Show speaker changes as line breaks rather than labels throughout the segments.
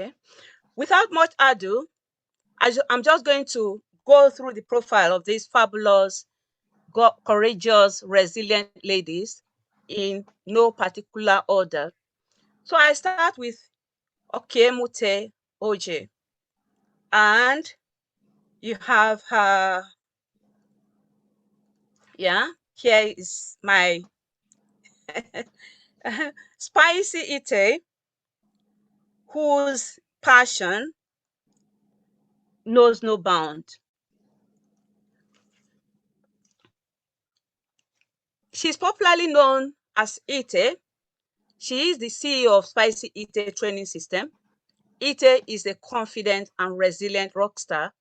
Okay. Without much ado, I'm just going to go through the profile of these fabulous, courageous, resilient ladies in no particular order. So I start with Okemute Oje. And you have her, yeah, here is my Spicy Ite, whose passion knows no bound. She's popularly known as Ite. She is the CEO of Spicy Ite Training System. Ite is a confident and resilient rock star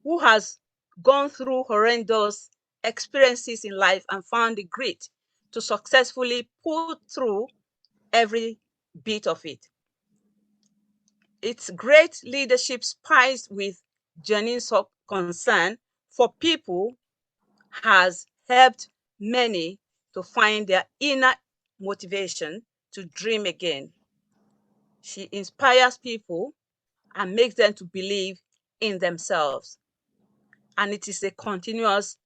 who has gone through horrendous experiences in life and found the grit to successfully pull through every bit of it. Its great leadership spiced with genuine concern for people has helped many to find their inner motivation to dream again. She inspires people and makes them to believe in themselves. And it is a continuous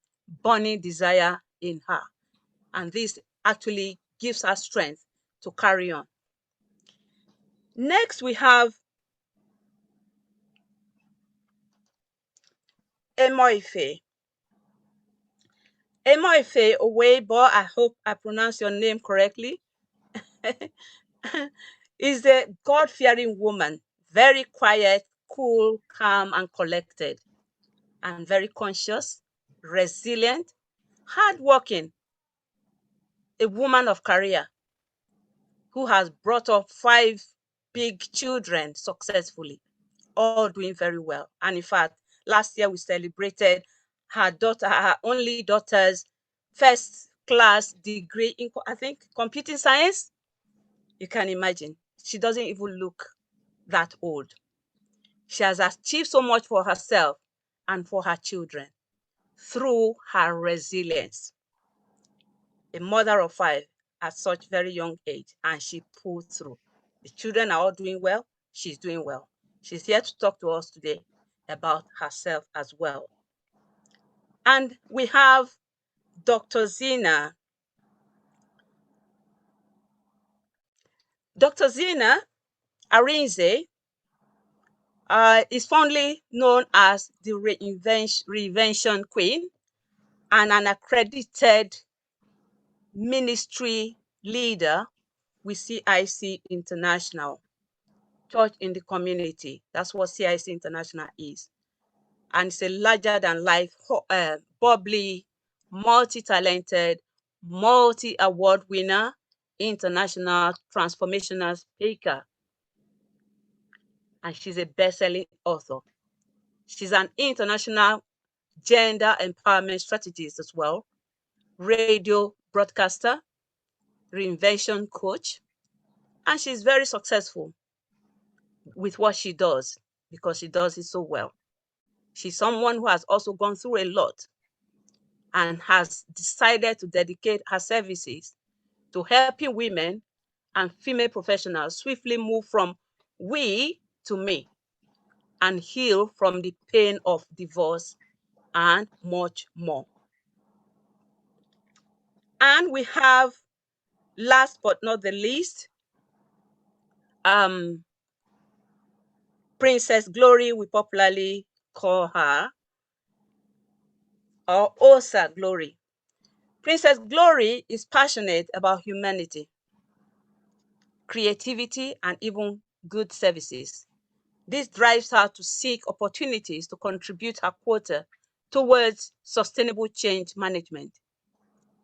burning desire in her. And this actually gives her strength to carry on. Next, we have Emoife. Emoife Oweibo, I hope I pronounce your name correctly, is a God-fearing woman, very quiet, cool, calm, and collected, and very conscious, resilient, hardworking, a woman of career who has brought up 5 big children successfully, all doing very well. And in fact, last year we celebrated her only daughter's first class degree in, I think, computing science. You can imagine. She doesn't even look that old. She has achieved so much for herself and for her children through her resilience. A mother of 5 at such very young age, and she pulled through. The children are all doing well. She's doing well. She's here to talk to us today about herself as well. And we have Dr. Zina. Dr. Zina Arinze is fondly known as the Reinvention Queen and an accredited ministry leader with CIC International, Church in the Community. That's what CIC International is. And it's a larger-than-life, bubbly, multi-talented, multi-award winner, international transformational speaker. And she's a best-selling author. She's an international gender empowerment strategist as well, radio broadcaster, reinvention coach, and she's very successful with what she does because she does it so well. She's someone who has also gone through a lot and has decided to dedicate her services to helping women and female professionals swiftly move from we to me and heal from the pain of divorce and much more. And we have, last but not the least, Princess Glory, we popularly call her, or Osa Glory. Princess Glory is passionate about humanity, creativity, and even good services. This drives her to seek opportunities to contribute her quota towards sustainable change management.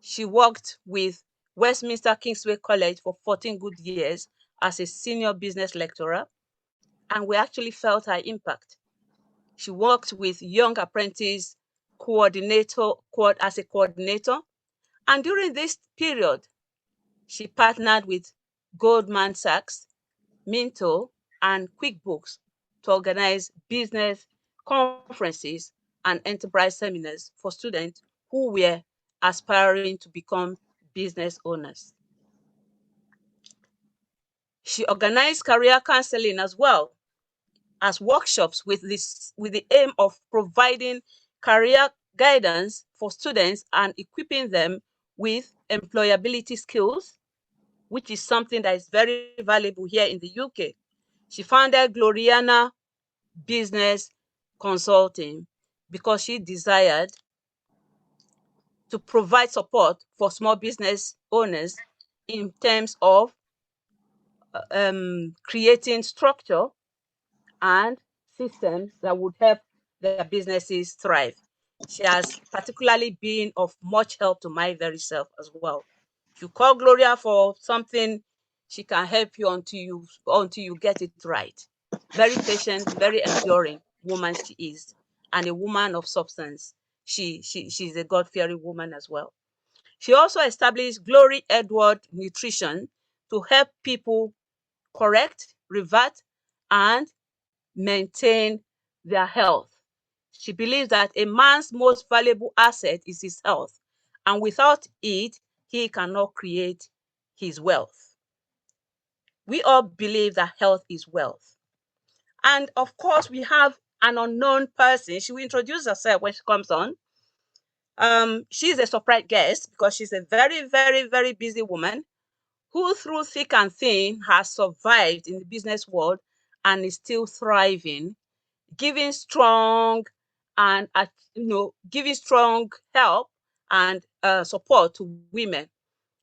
She worked with Westminster Kingsway College for 14 good years as a senior business lecturer, and we actually felt her impact. She worked with young apprentice as a coordinator, and during this period, she partnered with Goldman Sachs, Minto, and QuickBooks to organize business conferences and enterprise seminars for students who were aspiring to become business owners. She organized career counseling as well as workshops with the aim of providing career guidance for students and equipping them with employability skills, which is something that is very valuable here in the UK. She founded Gloriana Business Consulting because she desired to provide support for small business owners in terms of creating structure and systems that would help their businesses thrive. She has particularly been of much help to my very self as well. If you call Gloria for something, she can help you until you get it right. Very patient, very enduring woman she is, and a woman of substance. She's a God-fearing woman as well. She also established Glory Edward Nutrition to help people correct, revert, and maintain their health. She believes that a man's most valuable asset is his health, and without it, he cannot create his wealth. We all believe that health is wealth. And of course, we have an unknown person. She will introduce herself when she comes on. She's a surprise guest because she's a very, very, very busy woman who, through thick and thin, has survived in the business world and is still thriving, giving strong and giving strong help and support to women,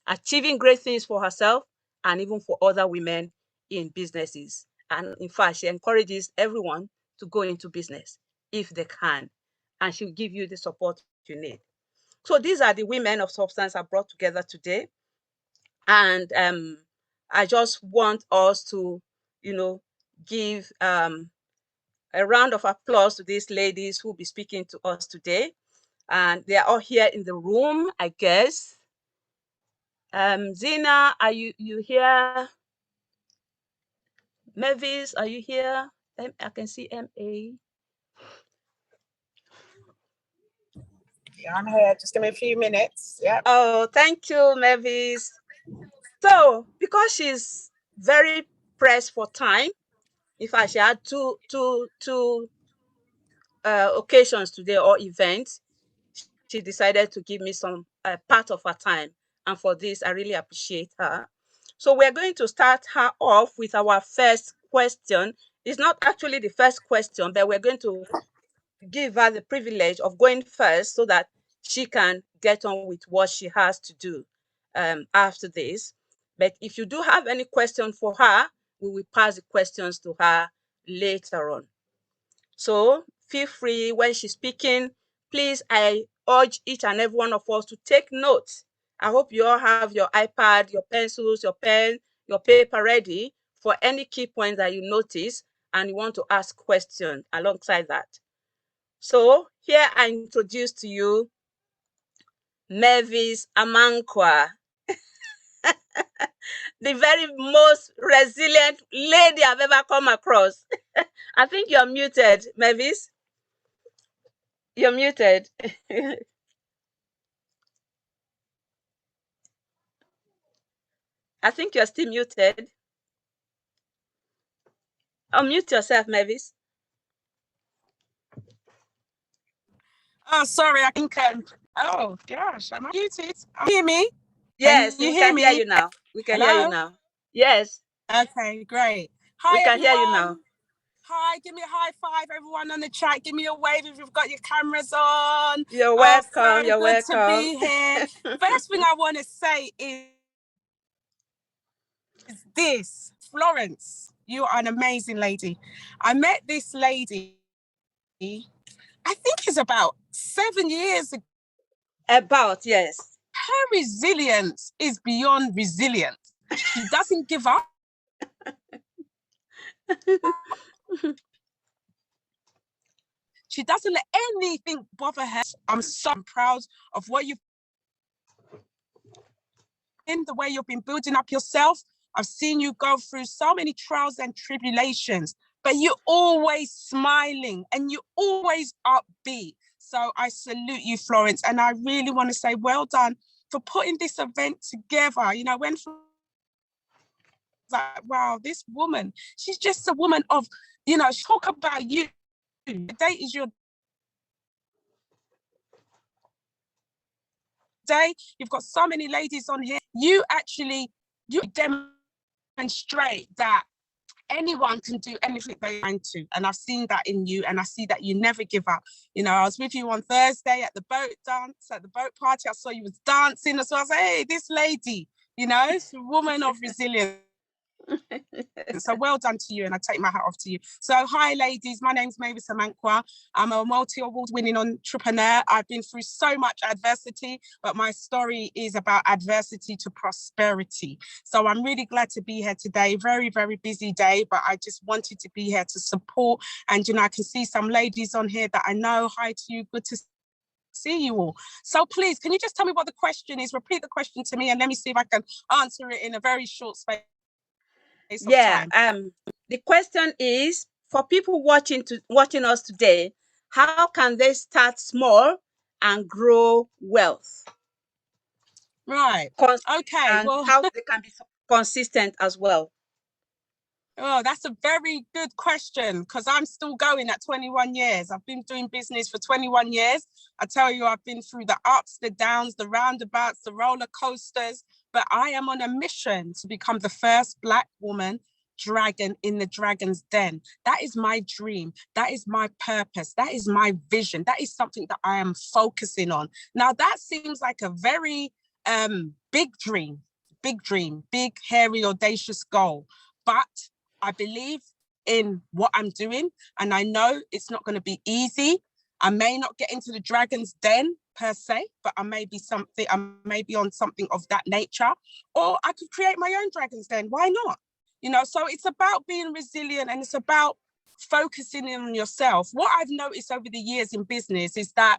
achieving great things for herself and even for other women in businesses. And in fact, she encourages everyone to go into business if they can, and she'll give you the support you need. So these are the women of substance I brought together today. And I just want us to, give a round of applause to these ladies who will be speaking to us today. And they are all here in the room, I guess. Zina, are you here? Mavis, are you here? I can see M.A.
Yeah, I'm here. Just give me a few minutes. Yeah.
Oh, thank you, Mavis. So, because she's very pressed for time, in fact, she had two occasions today or events, she decided to give me some part of her time. And for this, I really appreciate her. So we're going to start her off with our first question. It's not actually the first question, but we're going to give her the privilege of going first so that she can get on with what she has to do after this. But if you do have any question for her, we will pass the questions to her later on. So feel free when she's speaking. Please, I urge each and every one of us to take notes. I hope you all have your iPad, your pencils, your pen, your paper ready for any key points that you notice and you want to ask questions alongside that. So here I introduce to you Mavis Amankwa, the very most resilient lady I've ever come across. I think you're muted, Mavis. You're muted. I think you're still muted. Unmute yourself, Mavis.
Oh, sorry. I think. Oh gosh, am I muted? Hear me?
Yes,
can you
we
hear
can
me?
hear you now. We can hear you now. Yes.
Okay, great. Hi,
we can
everyone.
hear you now.
Hi, give me a high five, everyone on the chat. Give me a wave if you've got your cameras on.
You're welcome.
You're welcome. To be here. First thing I want to say is this. Florence, you are an amazing lady. I met this lady, I think it's about 7 years ago.
About, yes.
Her resilience is beyond resilience. She doesn't give up. She doesn't let anything bother her. I'm so proud of what you've in the way you've been building up yourself. I've seen you go through so many trials and tribulations, but you're always smiling and you're always upbeat. So I salute you, Florence. And I really want to say well done for putting this event together. You know, when like, wow, this woman, she's just a woman of you know, talk about you. Today is your day. You've got so many ladies on here. You demonstrate that anyone can do anything they want to. And I've seen that in you, and I see that you never give up. You know, I was with you on Thursday at the boat party. I saw you was dancing as well. I was like, hey, this lady, you know, it's a woman of resilience. So well done to you, and I take my hat off to you. So hi ladies, my name's Mavis Amankwa. I'm a multi-award winning entrepreneur. I've been through so much adversity, but my story is about adversity to prosperity. So I'm really glad to be here today. Very, very busy day, but I just wanted to be here to support. And you know, I can see some ladies on here that I know. Hi to you, good to see you all. So please, can you just tell me what the question is? Repeat the question to me, and let me see if I can answer it in a very short space.
Yeah, the question is, for people watching us today, how can they start small and grow wealth?
Right. Okay.
And
well,
how they can be consistent as well.
Oh, that's a very good question, because I'm still going at 21 years. I've been doing business for 21 years. I tell you, I've been through the ups, the downs, the roundabouts, the roller coasters, but I am on a mission to become the first Black woman dragon in the dragon's den. That is my dream. That is my purpose. That is my vision. That is something that I am focusing on. Now, that seems like a very big dream, big, hairy, audacious goal. But I believe in what I'm doing, and I know it's not going to be easy. I may not get into the dragon's den per se, but I may be on something of that nature, or I could create my own dragon's den. Why not? You know, so it's about being resilient, and it's about focusing in on yourself. What I've noticed over the years in business is that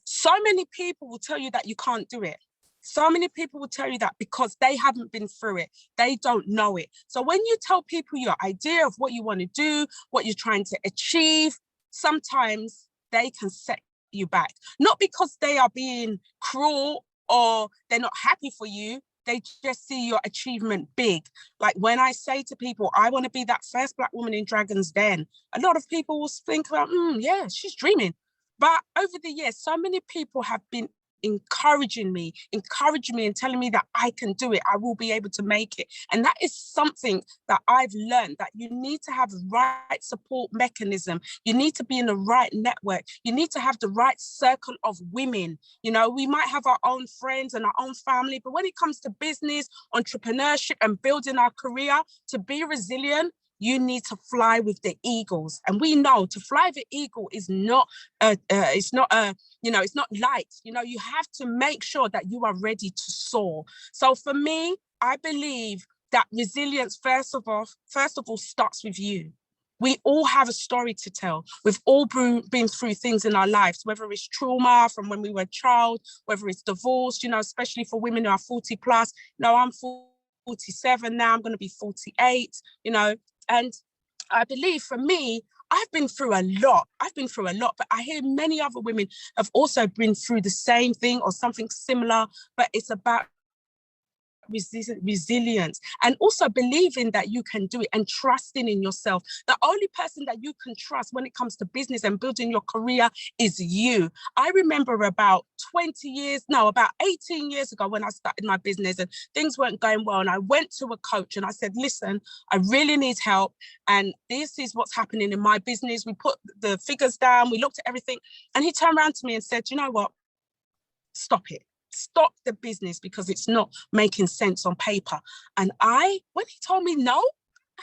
so many people will tell you that you can't do it. So many people will tell you that because they haven't been through it. They don't know it. So when you tell people your idea of what you want to do, what you're trying to achieve, sometimes they can set you back. Not because they are being cruel or they're not happy for you. They just see your achievement big. Like when I say to people, I want to be that first Black woman in Dragon's Den, a lot of people will think about, yeah, she's dreaming. But over the years, so many people have been encouraging me and telling me that I can do it, I will be able to make it. And that is something that I've learned, that you need to have the right support mechanism. You need to be in the right network. You need to have the right circle of women. You know, we might have our own friends and our own family, but when it comes to business, entrepreneurship, and building our career, to be resilient, you need to fly with the eagles. And we know to fly the eagle is not it's not light. You know, you have to make sure that you are ready to soar. So for me, I believe that resilience, first of all, starts with you. We all have a story to tell. We've all been through things in our lives, whether it's trauma from when we were a child, whether it's divorce, you know, especially for women who are 40 plus. You know, I'm 47 now, I'm going to be 48, you know, and I believe for me, I've been through a lot, but I hear many other women have also been through the same thing or something similar, but it's about resilience, and also believing that you can do it and trusting in yourself. The only person that you can trust when it comes to business and building your career is you. I remember about 18 years ago when I started my business and things weren't going well, and I went to a coach and I said, listen, I really need help, and this is what's happening in my business. We put the figures down, we looked at everything, and he turned around to me and said, you know what, stop it. Stop the business because it's not making sense on paper. And when he told me no,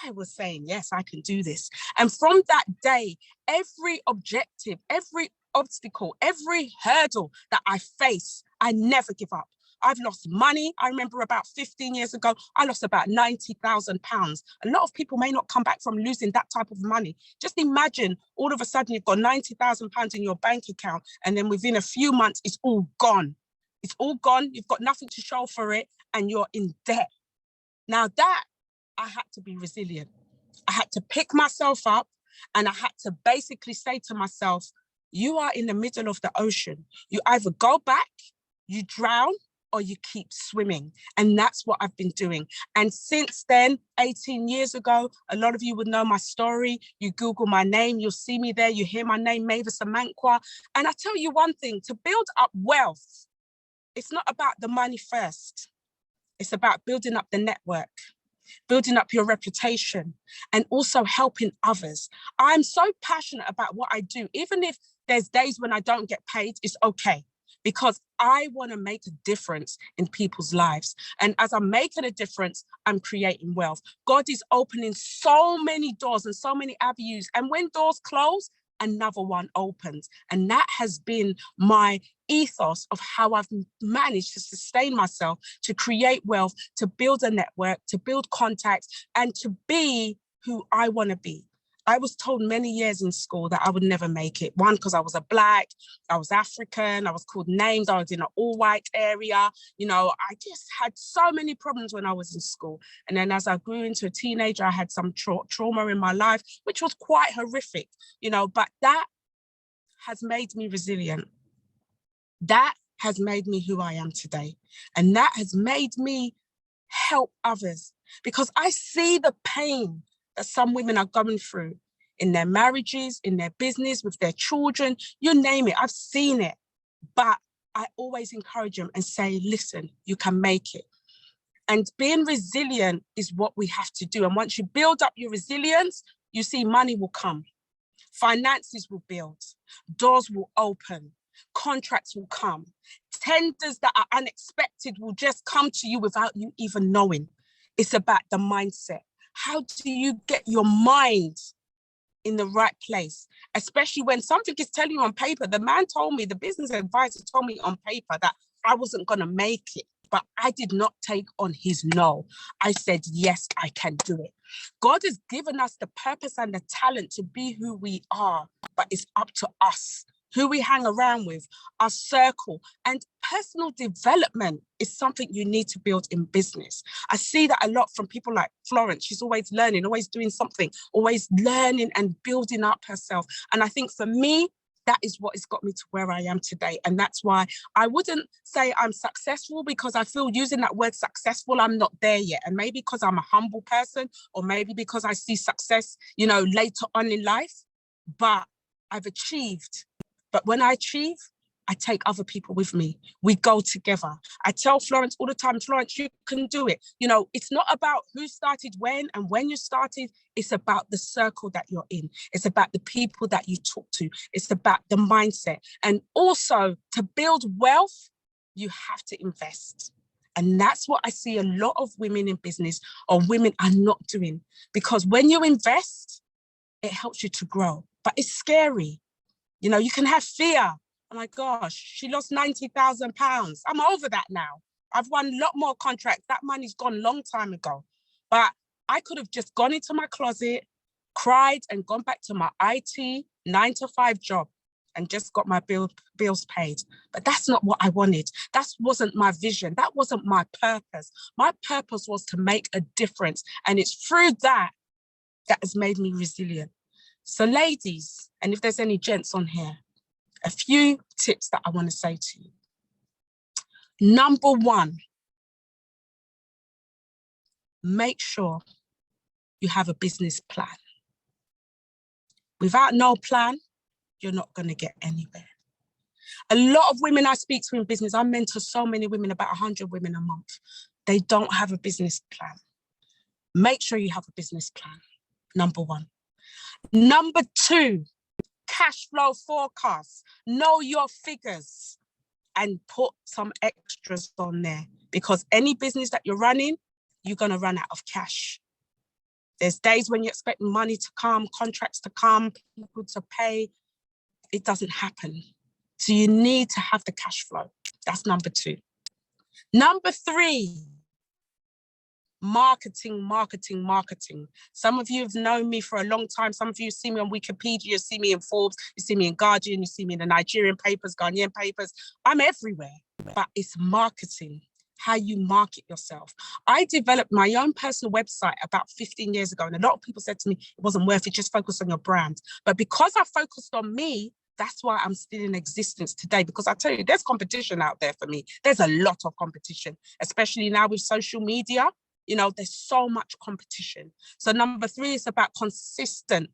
I was saying, yes, I can do this. And from that day, every objective, every obstacle, every hurdle that I face, I never give up. I've lost money. I remember about 15 years ago, I lost about £90,000. A lot of people may not come back from losing that type of money. Just imagine all of a sudden you've got £90,000 in your bank account, and then within a few months, it's all gone. It's all gone. You've got nothing to show for it, and you're in debt. Now that, I had to be resilient. I had to pick myself up, and I had to basically say to myself, you are in the middle of the ocean. You either go back, you drown, or you keep swimming. And that's what I've been doing. And since then, 18 years ago, a lot of you would know my story. You Google my name, you'll see me there. You hear my name, Mavis Amankwah. And I tell you one thing, to build up wealth, it's not about the money first. It's about building up the network, building up your reputation, and also helping others. I'm so passionate about what I do. Even if there's days when I don't get paid, it's okay, because I want to make a difference in people's lives. And as I'm making a difference, I'm creating wealth. God is opening so many doors and so many avenues. And when doors close, another one opens. And that has been my ethos of how I've managed to sustain myself, to create wealth, to build a network, to build contacts, and to be who I want to be. I was told many years in school that I would never make it. One, because I was a Black, I was African, I was called names, I was in an all-white area. You know, I just had so many problems when I was in school. And then as I grew into a teenager, I had some trauma in my life, which was quite horrific, you know, but that has made me resilient. That has made me who I am today. And that has made me help others, because I see the pain that some women are going through in their marriages, in their business, with their children, you name it, I've seen it. But I always encourage them and say, listen, you can make it. And being resilient is what we have to do. And once you build up your resilience, you see money will come, finances will build, doors will open, contracts will come, tenders that are unexpected will just come to you without you even knowing. It's about the mindset. How do you get your mind in the right place? Especially when something is telling you on paper. The man told me, the business advisor told me on paper that I wasn't going to make it, but I did not take on his no. I said, yes, I can do it. God has given us the purpose and the talent to be who we are, but it's up to us, who we hang around with, our circle. And personal development is something you need to build in business. I see that a lot from people like Florence. She's always learning, always doing something, always learning and building up herself. And I think for me, that is what has got me to where I am today. And that's why I wouldn't say I'm successful, because I feel using that word successful, I'm not there yet. And maybe because I'm a humble person, or maybe because I see success, you know, later on in life, but I've achieved. But when I achieve, I take other people with me. We go together. I tell Florence all the time, Florence, you can do it. You know, it's not about who started when and when you started. It's about the circle that you're in. It's about the people that you talk to. It's about the mindset. And also, to build wealth, you have to invest. And that's what I see a lot of women in business or women are not doing. Because when you invest, it helps you to grow. But it's scary. You know, you can have fear. Oh my gosh, she lost £90,000. I'm over that now. I've won a lot more contracts. That money's gone a long time ago. But I could have just gone into my closet, cried, and gone back to my IT 9-to-5 job and just got my bills paid. But that's not what I wanted. That wasn't my vision. That wasn't my purpose. My purpose was to make a difference. And it's through that that has made me resilient. So ladies, and if there's any gents on here, a few tips that I want to say to you. Number one, make sure you have a business plan. Without no plan, you're not going to get anywhere. A lot of women I speak to in business, I mentor so many women, about 100 women a month. They don't have a business plan. Make sure you have a business plan, number one. Number two, cash flow forecast. Know your figures and put some extras on there, because any business that you're running, you're going to run out of cash. There's days when you expect money to come, contracts to come, people to pay. It doesn't happen. So you need to have the cash flow. That's number two. Number three, marketing. Some of you have known me for a long time. Some of you see me on Wikipedia, you see me in Forbes, you see me in Guardian, you see me in the Nigerian papers, Ghanaian papers. I'm everywhere, but it's marketing, how you market yourself. I developed my own personal website about 15 years ago, and a lot of people said to me, it wasn't worth it, just focus on your brand. But because I focused on me, That's why I'm still in existence today, because I tell you, there's competition out there for me. There's a lot of competition, especially now with social media. You know, there's so much competition. So number 3 is about consistent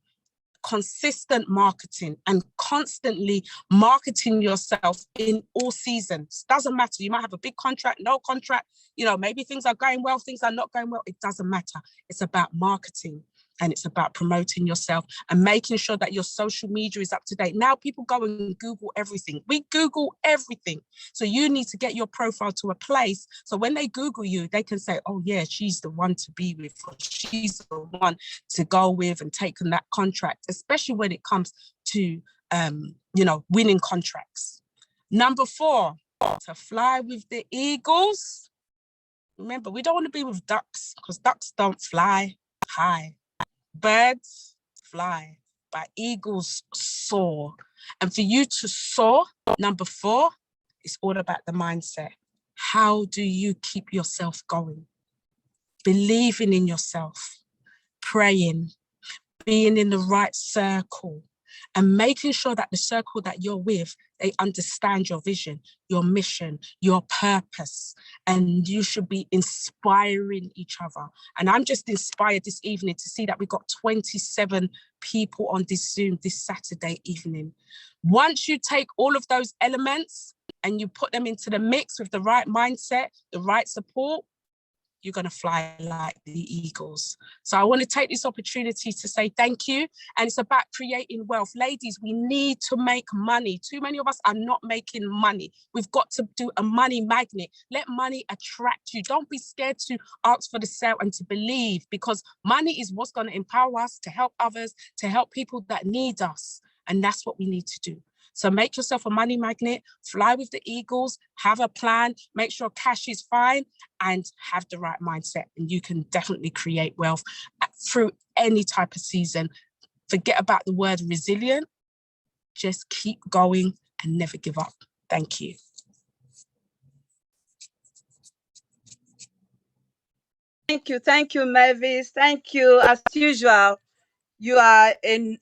marketing and constantly marketing yourself in all seasons. Doesn't matter. You might have a big contract, no contract, you know, maybe things are going well, things are not going well. It doesn't matter. It's about marketing. And it's about promoting yourself and making sure that your social media is up to date. Now people go and Google everything. We Google everything. So you need to get your profile to a place. So when they Google you, they can say, oh yeah, she's the one to be with, or she's the one to go with and take on that contract, especially when it comes to, you know, winning contracts. Number 4, to fly with the eagles. Remember, we don't want to be with ducks, because ducks don't fly high. Birds fly, but eagles soar. And for you to soar, number 4, it's all about the mindset. How do you keep yourself going? Believing in yourself, praying, being in the right circle, and making sure that the circle that you're with, they understand your vision, your mission, your purpose, and you should be inspiring each other. And I'm just inspired this evening to see that we got 27 people on this Zoom this Saturday evening. Once you take all of those elements and you put them into the mix with the right mindset, the right support, you're going to fly like the eagles. So I want to take this opportunity to say thank you. And it's about creating wealth. Ladies, we need to make money. Too many of us are not making money. We've got to do a money magnet. Let money attract you. Don't be scared to ask for the sale and to believe, because money is what's going to empower us to help others, to help people that need us. And that's what we need to do. So make yourself a money magnet, fly with the eagles, have a plan, make sure cash is fine, and have the right mindset. And you can definitely create wealth through any type of season. Forget about the word resilient. Just keep going and never give up. Thank you.
Thank you, Mavis. Thank you. As usual, you are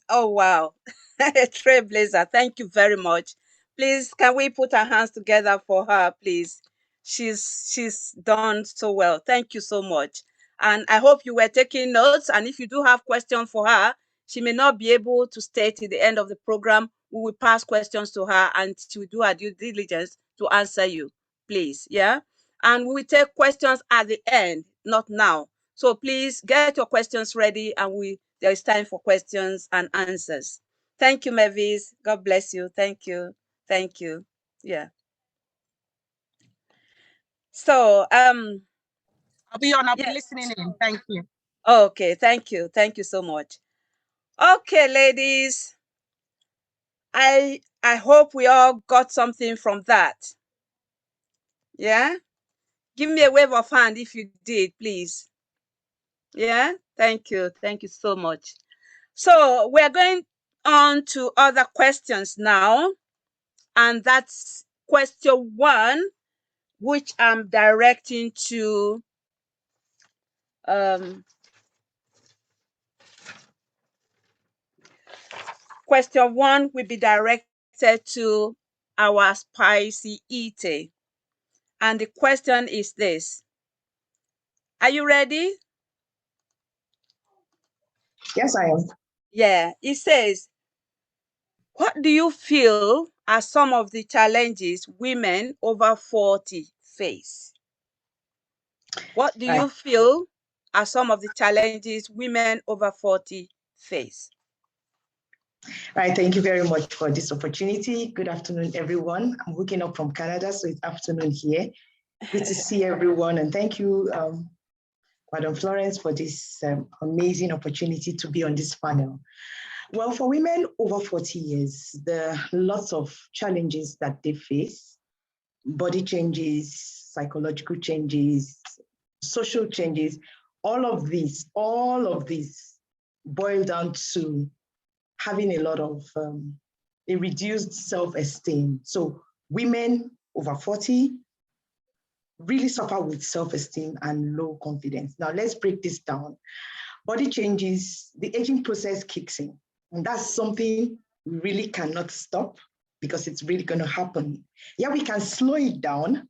oh wow, a trailblazer. Thank you very much. Please, can we put our hands together for her, please? She's done so well. Thank you so much. And I hope you were taking notes. And if you do have questions for her, she may not be able to stay till the end of the program. We will pass questions to her and she will do her due diligence to answer you, please. Yeah. And we will take questions at the end, not now. So please get your questions ready, and there is time for questions and answers. Thank you, Mavis. God bless you. Thank you. Thank you. Yeah. So
I'll be on. I'll
yes.
be listening in. Thank you.
Okay. Thank you. Thank you so much. Okay, ladies. I hope we all got something from that. Yeah. Give me a wave of hand if you did, please. Yeah. Thank you. Thank you so much. So we're going on to other questions now. And that's question 1, which I'm directing to question 1 will be directed to our Spicy Ite. And the question is this. Are you ready?
Yes, I am.
Yeah, it says, what do you feel are some of the challenges women over 40 face? What do you feel are some of the challenges women over 40 face?
Right, thank you very much for this opportunity. Good afternoon, everyone. I'm waking up from Canada, so it's afternoon here. Good to see everyone, and thank you, Madam Florence, for this amazing opportunity to be on this panel. Well, for women over 40 years, there are lots of challenges that they face: body changes, psychological changes, social changes. All of these boil down to having a lot of a reduced self-esteem. So women over 40 really suffer with self-esteem and low confidence. Now let's break this down. Body changes, the aging process kicks in. And that's something we really cannot stop because it's really going to happen. Yeah, we can slow it down,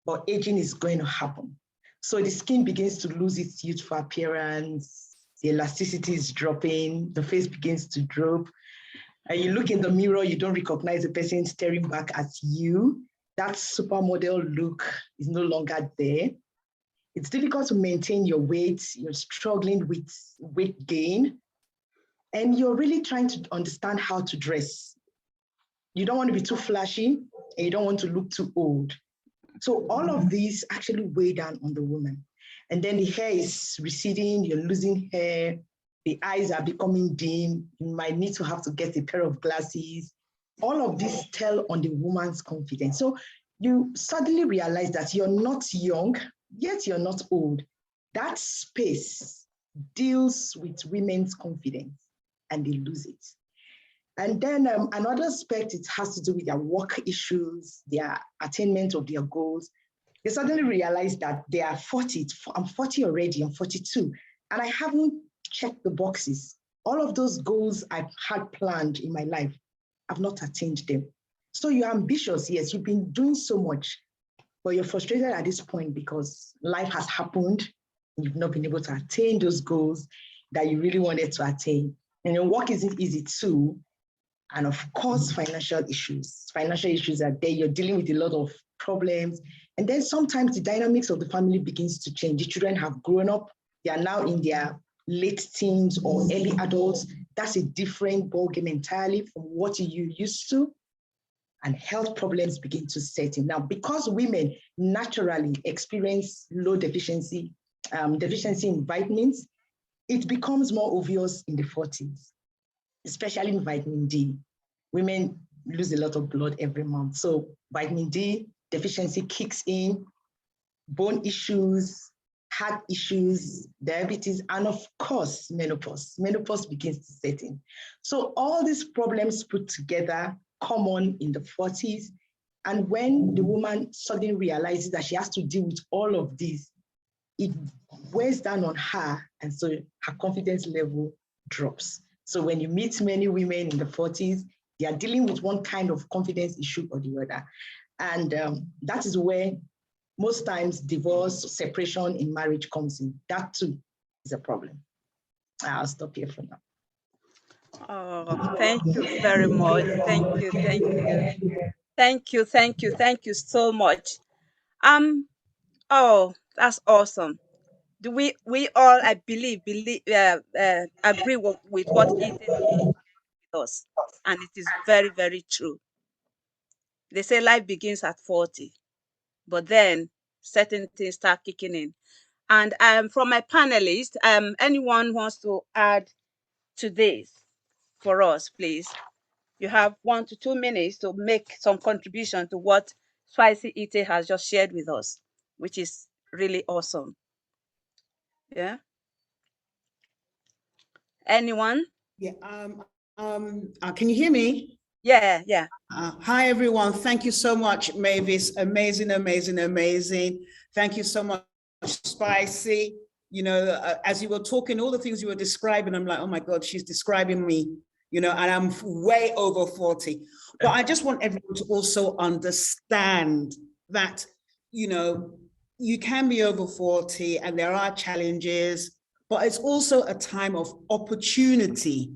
but aging is going to happen. So the skin begins to lose its youthful appearance, the elasticity is dropping, the face begins to drop. And you look in the mirror, you don't recognize the person staring back at you. That supermodel look is no longer there. It's difficult to maintain your weight. You're struggling with weight gain. And you're really trying to understand how to dress. You don't want to be too flashy, and you don't want to look too old. So all of these actually weigh down on the woman. And then the hair is receding, you're losing hair, the eyes are becoming dim, you might need to have to get a pair of glasses. All of this tell on the woman's confidence. So you suddenly realize that you're not young, yet you're not old. That space deals with women's confidence and they lose it. And then another aspect, it has to do with their work issues, their attainment of their goals. They suddenly realize that they are 40, I'm 40 already, I'm 42, and I haven't checked the boxes. All of those goals I've had planned in my life, I've not attained them. So you're ambitious, yes, you've been doing so much, but you're frustrated at this point because life has happened, and you've not been able to attain those goals that you really wanted to attain. And your work isn't easy too. And of course, financial issues. Financial issues are there, you're dealing with a lot of problems. And then sometimes the dynamics of the family begins to change. The children have grown up, they are now in their late teens or early adults. That's a different ballgame entirely from what you used to. And health problems begin to set in. Now, because women naturally experience low deficiency in vitamins, it becomes more obvious in the 40s, especially in vitamin D. Women lose a lot of blood every month. So vitamin D deficiency kicks in, bone issues, heart issues, diabetes, and of course, menopause. Menopause begins to set in. So all these problems put together come on in the 40s. And when the woman suddenly realizes that she has to deal with all of these, it weighs down on her, and so her confidence level drops. So when you meet many women in the 40s, they are dealing with one kind of confidence issue or the other. And that is where most times divorce, separation in marriage comes in. That too is a problem. I'll stop here for now.
Oh, thank you very much. Thank you, thank you. Thank you, thank you, thank you so much. Oh, that's awesome. Do we all, I believe agree with what Eden with us, and it is very, very true. They say life begins at 40, but then certain things start kicking in. And from my panelists, anyone wants to add to this for us, please? You have 1 to 2 minutes to make some contribution to what Spicy Ite has just shared with us, which is really awesome. Yeah. Anyone?
Yeah. Can you hear me?
Yeah, yeah.
Hi, everyone. Thank you so much, Mavis. Amazing, amazing, amazing. Thank you so much, Spicy. You know, as you were talking, all the things you were describing, I'm like, oh my God, she's describing me, you know, and I'm way over 40. But I just want everyone to also understand that, you know, you can be over 40 and there are challenges, but it's also a time of opportunity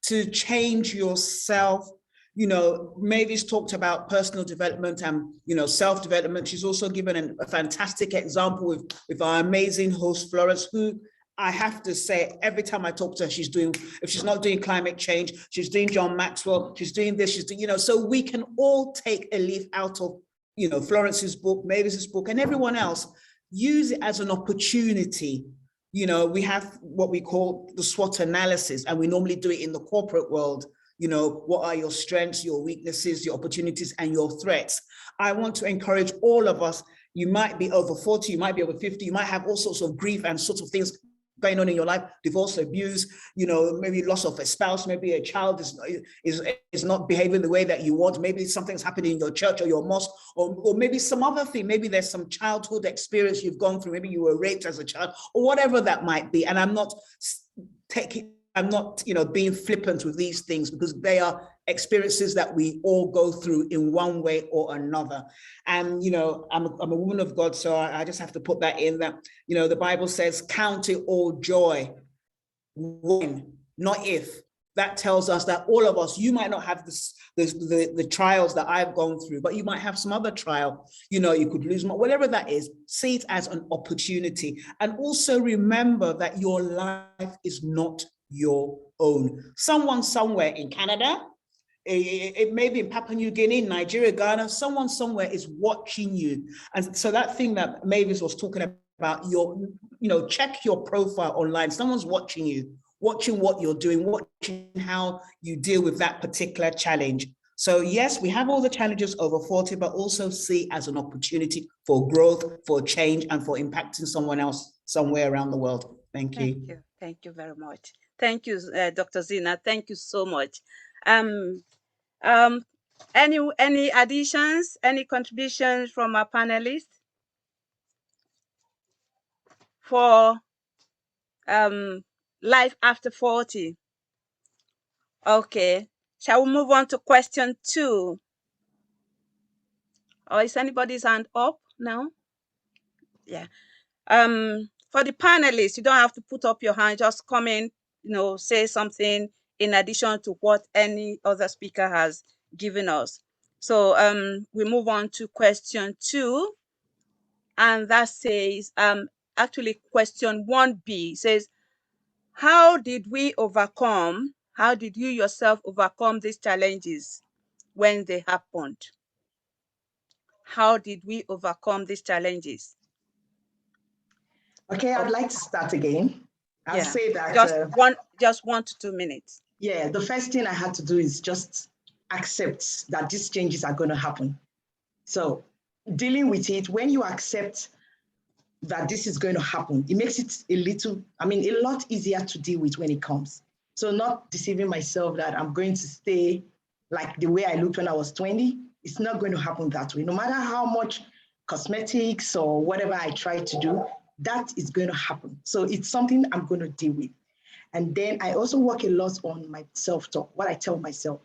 to change yourself. You know, Mavis talked about personal development and, you know, self-development. She's also given a fantastic example with our amazing host, Florence, who I have to say, every time I talk to her, she's doing, if she's not doing climate change, she's doing John Maxwell, she's doing this, she's doing, you know, so we can all take a leaf out of, you know, Florence's book, Mavis's book, and everyone else. Use it as an opportunity. You know, we have what we call the SWOT analysis, and we normally do it in the corporate world. You know, what are your strengths, your weaknesses, your opportunities, and your threats? I want to encourage all of us. You might be over 40, you might be over 50, you might have all sorts of grief and sorts of things going on in your life, divorce, abuse, you know, maybe loss of a spouse, maybe a child is not behaving the way that you want, maybe something's happening in your church or your mosque, or maybe some other thing, maybe there's some childhood experience you've gone through, maybe you were raped as a child, or whatever that might be. And I'm not I'm not, being flippant with these things, because they are experiences that we all go through in one way or another. And, I'm a woman of God, so I just have to put that in, that, the Bible says, count it all joy when, not if. That tells us that all of us, you might not have the trials that I've gone through, but you might have some other trial. You could lose, whatever that is, see it as an opportunity. And also remember that your life is not your own. Someone somewhere in Canada, it may be in Papua New Guinea, Nigeria, Ghana, someone somewhere is watching you. And so that thing that Mavis was talking about, check your profile online. Someone's watching you, watching what you're doing, watching how you deal with that particular challenge. So yes, we have all the challenges over 40, but also see as an opportunity for growth, for change, and for impacting someone else somewhere around the world. Thank you.
Thank you very much. Thank you, Dr. Zina. Thank you so much. Any additions, any contributions from our panelists for life after 40? Okay, shall we move on to question 2? Or is anybody's hand up now? Yeah. For the panelists, you don't have to put up your hand, just come in, say something in addition to what any other speaker has given us. So we move on to question 2, and that says, actually question 1B says, how did you yourself overcome these challenges when they happened? How did we overcome these challenges?
Okay, I'd like to start again. I'll say that
just 1 to 2 minutes.
Yeah, the first thing I had to do is just accept that these changes are going to happen. So dealing with it, when you accept that this is going to happen, it makes it a lot easier to deal with when it comes. So not deceiving myself that I'm going to stay like the way I looked when I was 20. It's not going to happen that way. No matter how much cosmetics or whatever I try to do, that is going to happen. So it's something I'm going to deal with. And then I also work a lot on my self-talk, what I tell myself.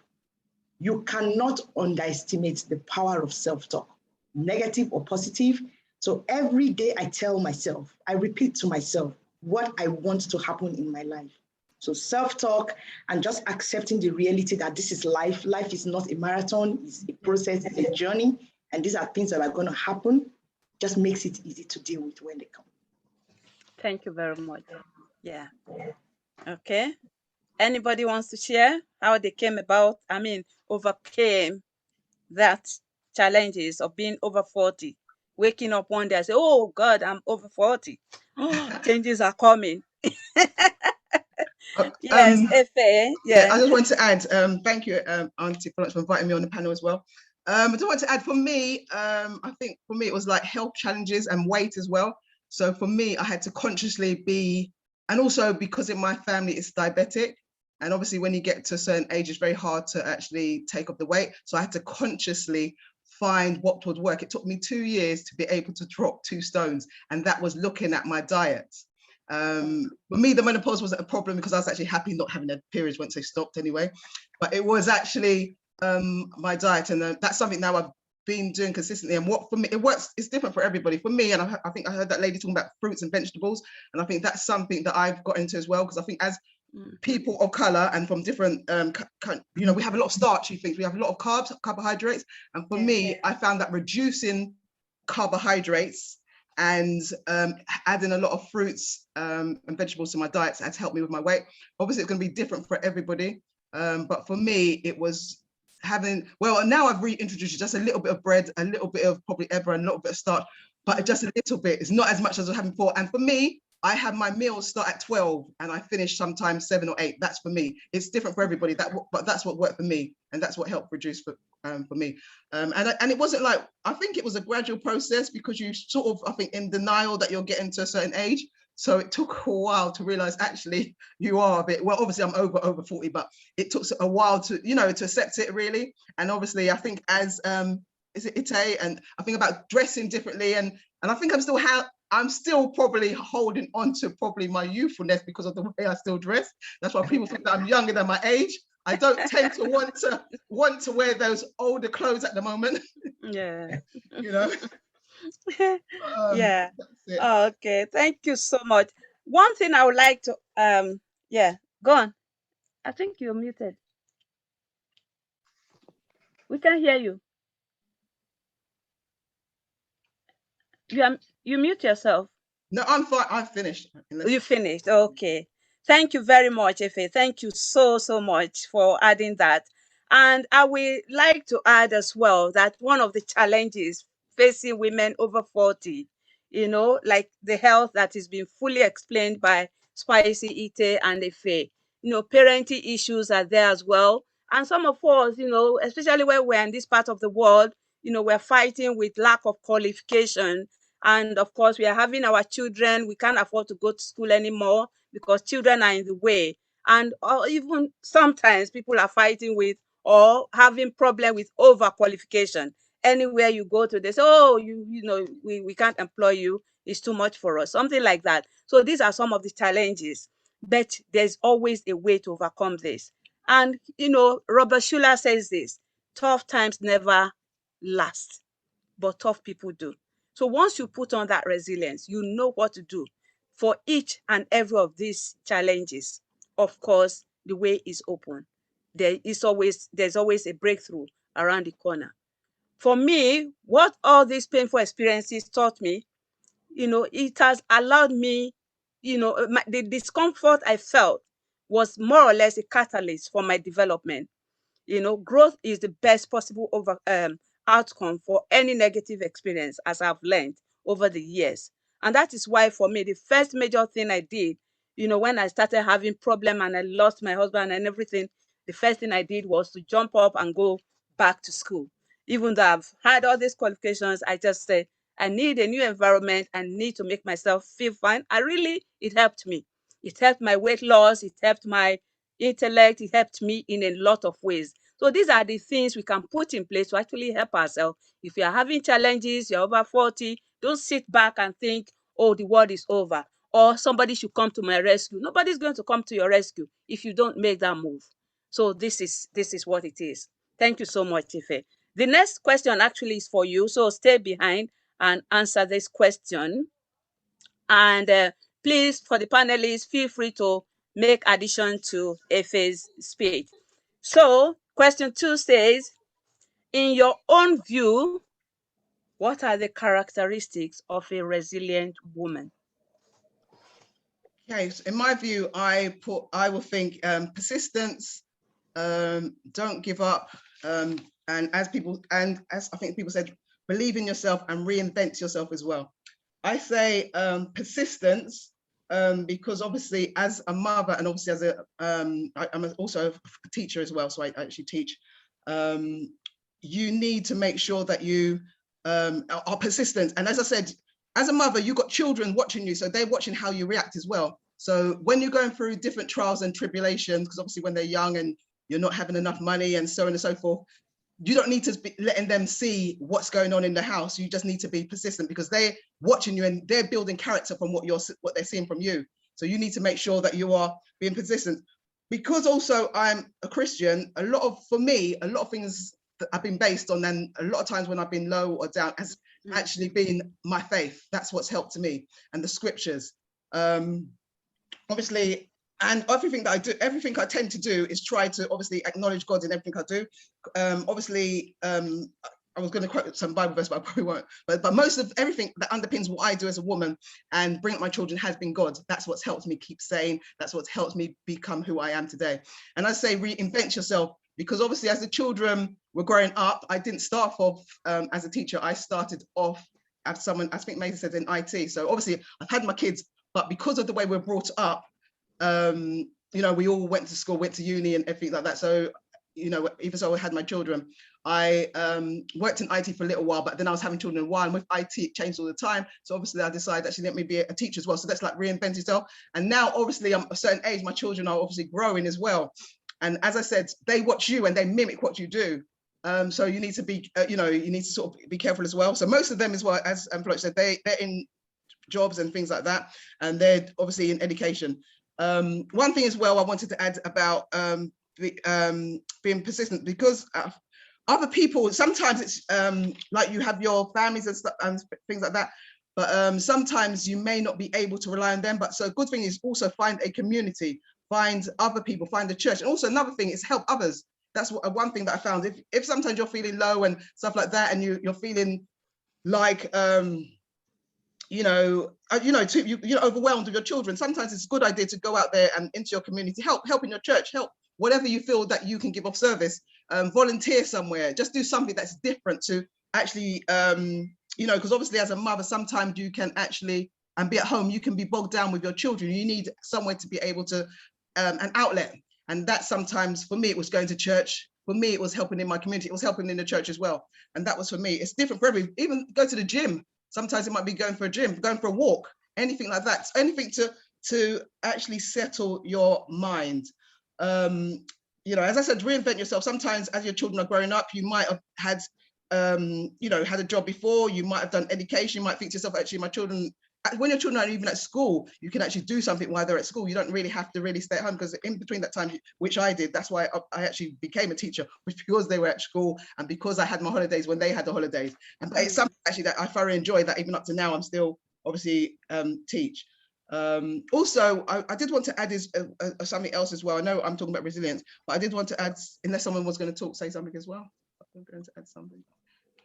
You cannot underestimate the power of self-talk, negative or positive. So every day I tell myself, I repeat to myself what I want to happen in my life. So self-talk and just accepting the reality that this is life. Life is not a marathon, it's a process, it's a journey. And these are things that are going to happen. Just makes it easy to deal with when they come.
Thank you very much. Yeah. Okay. Anybody wants to share how they overcame that challenges of being over 40, waking up one day and say, oh God, I'm over 40. Changes are coming. Yes, Efe.
Yeah, I just want to add, thank you, Auntie Florence, for inviting me on the panel as well. I just want to add, for me, I think for me, it was like health challenges and weight as well. So for me, I had to consciously be, and also because in my family is diabetic, and obviously when you get to a certain age, it's very hard to actually take up the weight. So I had to consciously find what would work. It took me 2 years to be able to drop 2 stones. And that was looking at my diet. For me, the menopause wasn't a problem because I was actually happy not having a period once they stopped anyway. But it was actually my diet. And that's something now I've been doing consistently. And what for me, it works, it's different for everybody. For me, and I think I heard that lady talking about fruits and vegetables. And I think that's something that I've got into as well, because I think as people of color and from different, we have a lot of starchy things. We have a lot of carbohydrates. And for me, I found that reducing carbohydrates and adding a lot of fruits and vegetables to my diets has helped me with my weight. Obviously, it's going to be different for everybody. But for me, it was having, now I've reintroduced just a little bit of bread, a little bit of probably ever, and a little bit of starch, but just a little bit. It's not as much as I was having before. And for me, I have my meals start at 12 and I finish sometimes 7 or 8. That's for me. It's different for everybody, but that's what worked for me. And that's what helped reduce for me. And it wasn't like, I think it was a gradual process because you sort of, I think, in denial that you're getting to a certain age. So it took a while to realize actually you are a bit, well, obviously I'm over 40, but it took a while to, to accept it really. And obviously I think as, is it Ite? And I think about dressing differently. And I think I'm still I'm still probably holding on to probably my youthfulness because of the way I still dress. That's why people think that I'm younger than my age. I don't tend to want to wear those older clothes at the moment.
Yeah.
You know.
Yeah.
That's it.
Okay. Thank you so much. One thing I would like to yeah, go on. I think you're muted. We can hear you. You mute yourself.
No, I'm fine. I've finished.
You finished. Okay. Thank you very much, Efe. Thank you so much for adding that. And I would like to add as well that one of the challenges facing women over 40, like the health that is being fully explained by Spicy Ite and Efe, parenting issues are there as well. And some of us, especially when we're in this part of the world, we're fighting with lack of qualification. And of course, we are having our children. We can't afford to go to school anymore because children are in the way. And even sometimes people are fighting with or having problem with overqualification. Anywhere you go to, they say, oh, we can't employ you. It's too much for us, something like that. So these are some of the challenges, but there's always a way to overcome this. And, Robert Schuller says this, tough times never last, but tough people do. So once you put on that resilience, you know what to do for each and every of these challenges. Of course, the way is open. There's always a breakthrough around the corner. For me, what all these painful experiences taught me, it has allowed me, the discomfort I felt was more or less a catalyst for my development. Growth is the best possible outcome for any negative experience, as I've learned over the years. And that is why, for me, the first major thing I did, when I started having problem and I lost my husband and everything, the first thing I did was to jump up and go back to school. Even though I've had all these qualifications, I just said, I need a new environment. I need to make myself feel fine. It helped me. It helped my weight loss. It helped my intellect. It helped me in a lot of ways. So these are the things we can put in place to actually help ourselves. If you're having challenges, you're over 40, don't sit back and think, oh, the world is over, or somebody should come to my rescue. Nobody's going to come to your rescue if you don't make that move. So this is what it is. Thank you so much, Ife. The next question actually is for you, so stay behind and answer this question. And please, for the panelists, feel free to make addition to Ife's speech. So question 2 says, in your own view, what are the characteristics of a resilient woman?
Okay, so in my view, I will think persistence, don't give up, and as I think people said, believe in yourself and reinvent yourself as well. I say persistence, because obviously as a mother and obviously as I'm also a teacher as well, so I actually teach. You need to make sure that you are persistent. And as I said, as a mother, you've got children watching you, so they're watching how you react as well. So when you're going through different trials and tribulations, because obviously when they're young and you're not having enough money and so on and so forth, you don't need to be letting them see what's going on in the house. You just need to be persistent because they're watching you and they're building character from what they're seeing from you. So you need to make sure that you are being persistent. Because also I'm a Christian, for me, a lot of things that I've been based on, and a lot of times when I've been low or down has actually been my faith. That's what's helped me, and the scriptures. Obviously, and everything that I do, everything I tend to do is try to obviously acknowledge God in everything I do. I was going to quote some Bible verse, but I probably won't. But most of everything that underpins what I do as a woman and bring up my children has been God. That's what's helped me keep sane. That's what's helped me become who I am today. And I say reinvent yourself, because obviously as the children were growing up, I didn't start off as a teacher. I started off as someone, I think Maisie said, in IT. So obviously I've had my kids, but because of the way we're brought up, we all went to school, went to uni and everything like that. So, even so I had my children. I worked in IT for a little while, but then I was having children a while, and with IT, it changed all the time. So obviously I decided actually let me be a teacher as well. So that's like reinvent yourself. And now obviously I'm a certain age, my children are obviously growing as well. And as I said, they watch you and they mimic what you do. So you need to be, you need to sort of be careful as well. So most of them as well, as Flo said, they're in jobs and things like that, and they're obviously in education. One thing as well I wanted to add about being persistent, because other people, sometimes it's like you have your families and stuff and things like that, but sometimes you may not be able to rely on them. But so a good thing is also find a community, find other people, find the church. And also another thing is help others. That's one thing that I found. If sometimes you're feeling low and stuff like that, and you're feeling like you're overwhelmed with your children, sometimes it's a good idea to go out there and into your community, help in your church, help whatever you feel that you can give of service, volunteer somewhere, just do something that's different to actually, because obviously as a mother, sometimes you can actually, and be at home, you can be bogged down with your children. You need somewhere to be able to, an outlet. And that sometimes, for me, it was going to church. For me, it was helping in my community. It was helping in the church as well. And that was for me. It's different for every, even go to the gym. Sometimes it might be going for a gym, going for a walk, anything like that. Anything to actually settle your mind. As I said, reinvent yourself. Sometimes as your children are growing up, you might have had, had a job before, you might have done education, you might think to yourself, actually, my children, when your children are even at school, you can actually do something while they're at school. You don't really have to really stay at home, because in between that time, which I did, that's why I actually became a teacher, was because they were at school and because I had my holidays when they had the holidays. And it's something actually that I thoroughly enjoy, that even up to now, I'm still obviously teach. Also, I did want to add is something else as well. I know I'm talking about resilience, but I did want to add, unless someone was going to say something as well. I'm going to add something.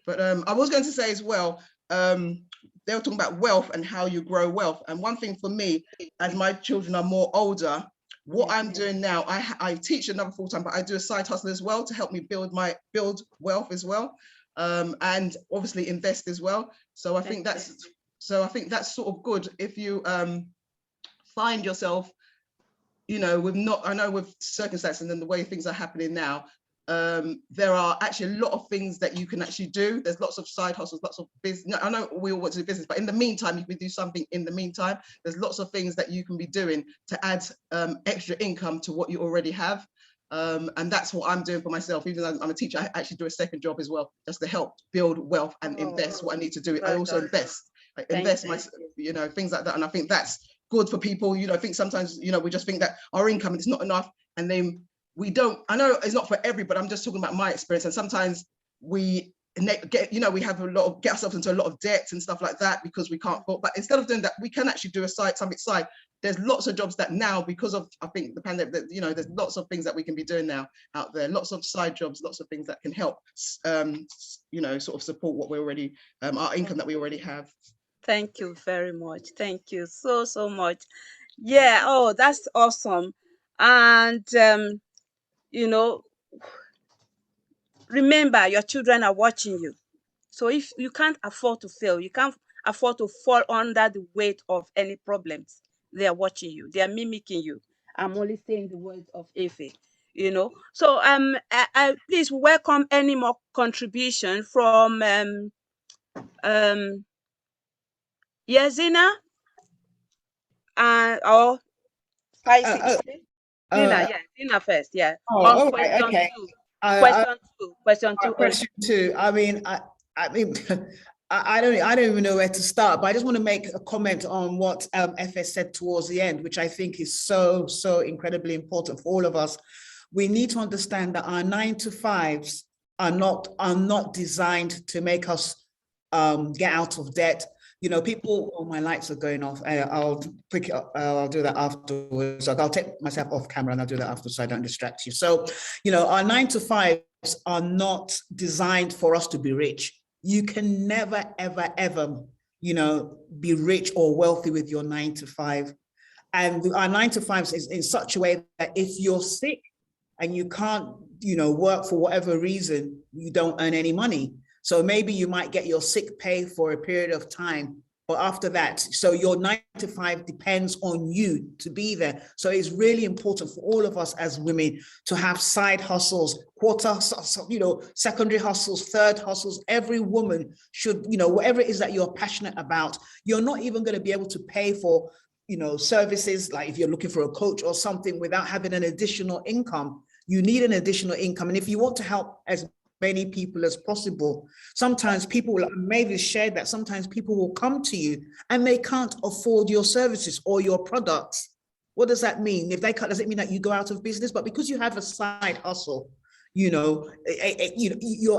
But I was going to say as well, they were talking about wealth and how you grow wealth. And one thing for me, as my children are more older, what I'm doing now, I teach another full-time, but I do a side hustle as well to help me build wealth as well, and obviously invest as well. So I think that's sort of good if you find yourself, with circumstances and the way things are happening now. There are actually a lot of things that you can actually do. There's lots of side hustles, lots of business. I know we all want to do business, but in the meantime, you can do something in the meantime. There's lots of things that you can be doing to add extra income to what you already have. And that's what I'm doing for myself. Even though I'm a teacher, I actually do a second job as well, just to help build wealth and invest what I need to do. I also invest my, things like that. And I think that's good for people. I think sometimes, we just think that our income is not enough, and then we don't, I know it's not for everybody, but I'm just talking about my experience. And sometimes we get, we have get ourselves into a lot of debts and stuff like that because we can't afford. But instead of doing that, we can actually do something side. There's lots of jobs that now, because of, I think, the pandemic, that, there's lots of things that we can be doing now out there, lots of side jobs, lots of things that can help, sort of support what we already, our income that we already have.
Thank you very much. Thank you so much. Yeah, oh, that's awesome. And, remember, your children are watching you. So if you can't afford to fail, you can't afford to fall under the weight of any problems. They are watching you. They are mimicking you. I'm only saying the words of Efe, So I please welcome any more contribution from Yazina or Zina first. Yeah.
Oh,
On
okay,
question
okay.
two. Question two.
Question two. I mean, I don't even know where to start, but I just want to make a comment on what FS said towards the end, which I think is so incredibly important for all of us. We need to understand that our 9-to-5s are not designed to make us get out of debt. People, oh, my lights are going off. I'll pick it up. I'll do that afterwards. I'll take myself off camera and I'll do that afterwards so I don't distract you. So, our 9-to-5s are not designed for us to be rich. You can never, ever, be rich or wealthy with your 9-to-5. And our 9-to-5s is in such a way that if you're sick and you can't, work for whatever reason, you don't earn any money. So maybe you might get your sick pay for a period of time, but after that, so your 9-to-5 depends on you to be there. So it's really important for all of us as women to have side hustles, secondary hustles, third hustles. Every woman should, whatever it is that you're passionate about, you're not even going to be able to pay for, services, like if you're looking for a coach or something, without having an additional income. You need an additional income. And if you want to help as many people as possible. Sometimes people, like Mavis shared that, sometimes people will come to you and they can't afford your services or your products. What does that mean? If they can't, does it mean that you go out of business? But because you have a side hustle, you're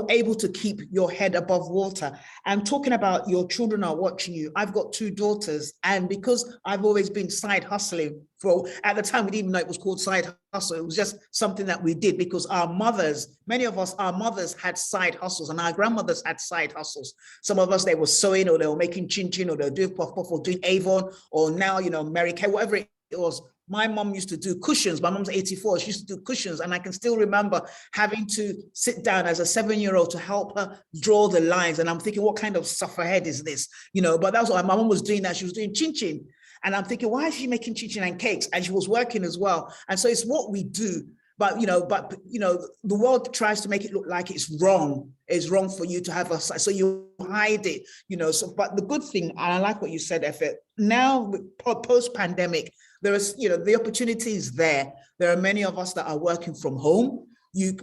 able to keep your head above water. And talking about your children are watching you. I've got 2 daughters, and because I've always been side hustling, at the time we didn't even know it was called side hustle. It was just something that we did because our mothers, many of us, our mothers had side hustles, and our grandmothers had side hustles. Some of us, they were sewing, or they were making chin chin, or they were doing puff puff, or doing Avon, or now, Mary Kay, whatever it was. My mom used to do cushions. My mom's 84. She used to do cushions. And I can still remember having to sit down as a 7-year-old to help her draw the lines. And I'm thinking, what kind of sufferhead is this? But that's what my mom was doing. That she was doing chin chin. And I'm thinking, why is she making chin chin and cakes? And she was working as well. And so it's what we do. But the world tries to make it look like it's wrong. It's wrong for you to have a, so you hide it, So, but the good thing, and I like what you said, Effie, now post-pandemic, there is, the opportunity is there. There are many of us that are working from home. You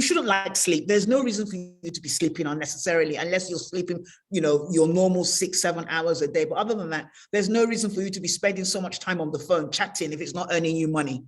shouldn't like sleep. There's no reason for you to be sleeping unnecessarily, unless you're sleeping, your normal 6-7 hours a day. But other than that, there's no reason for you to be spending so much time on the phone chatting if it's not earning you money.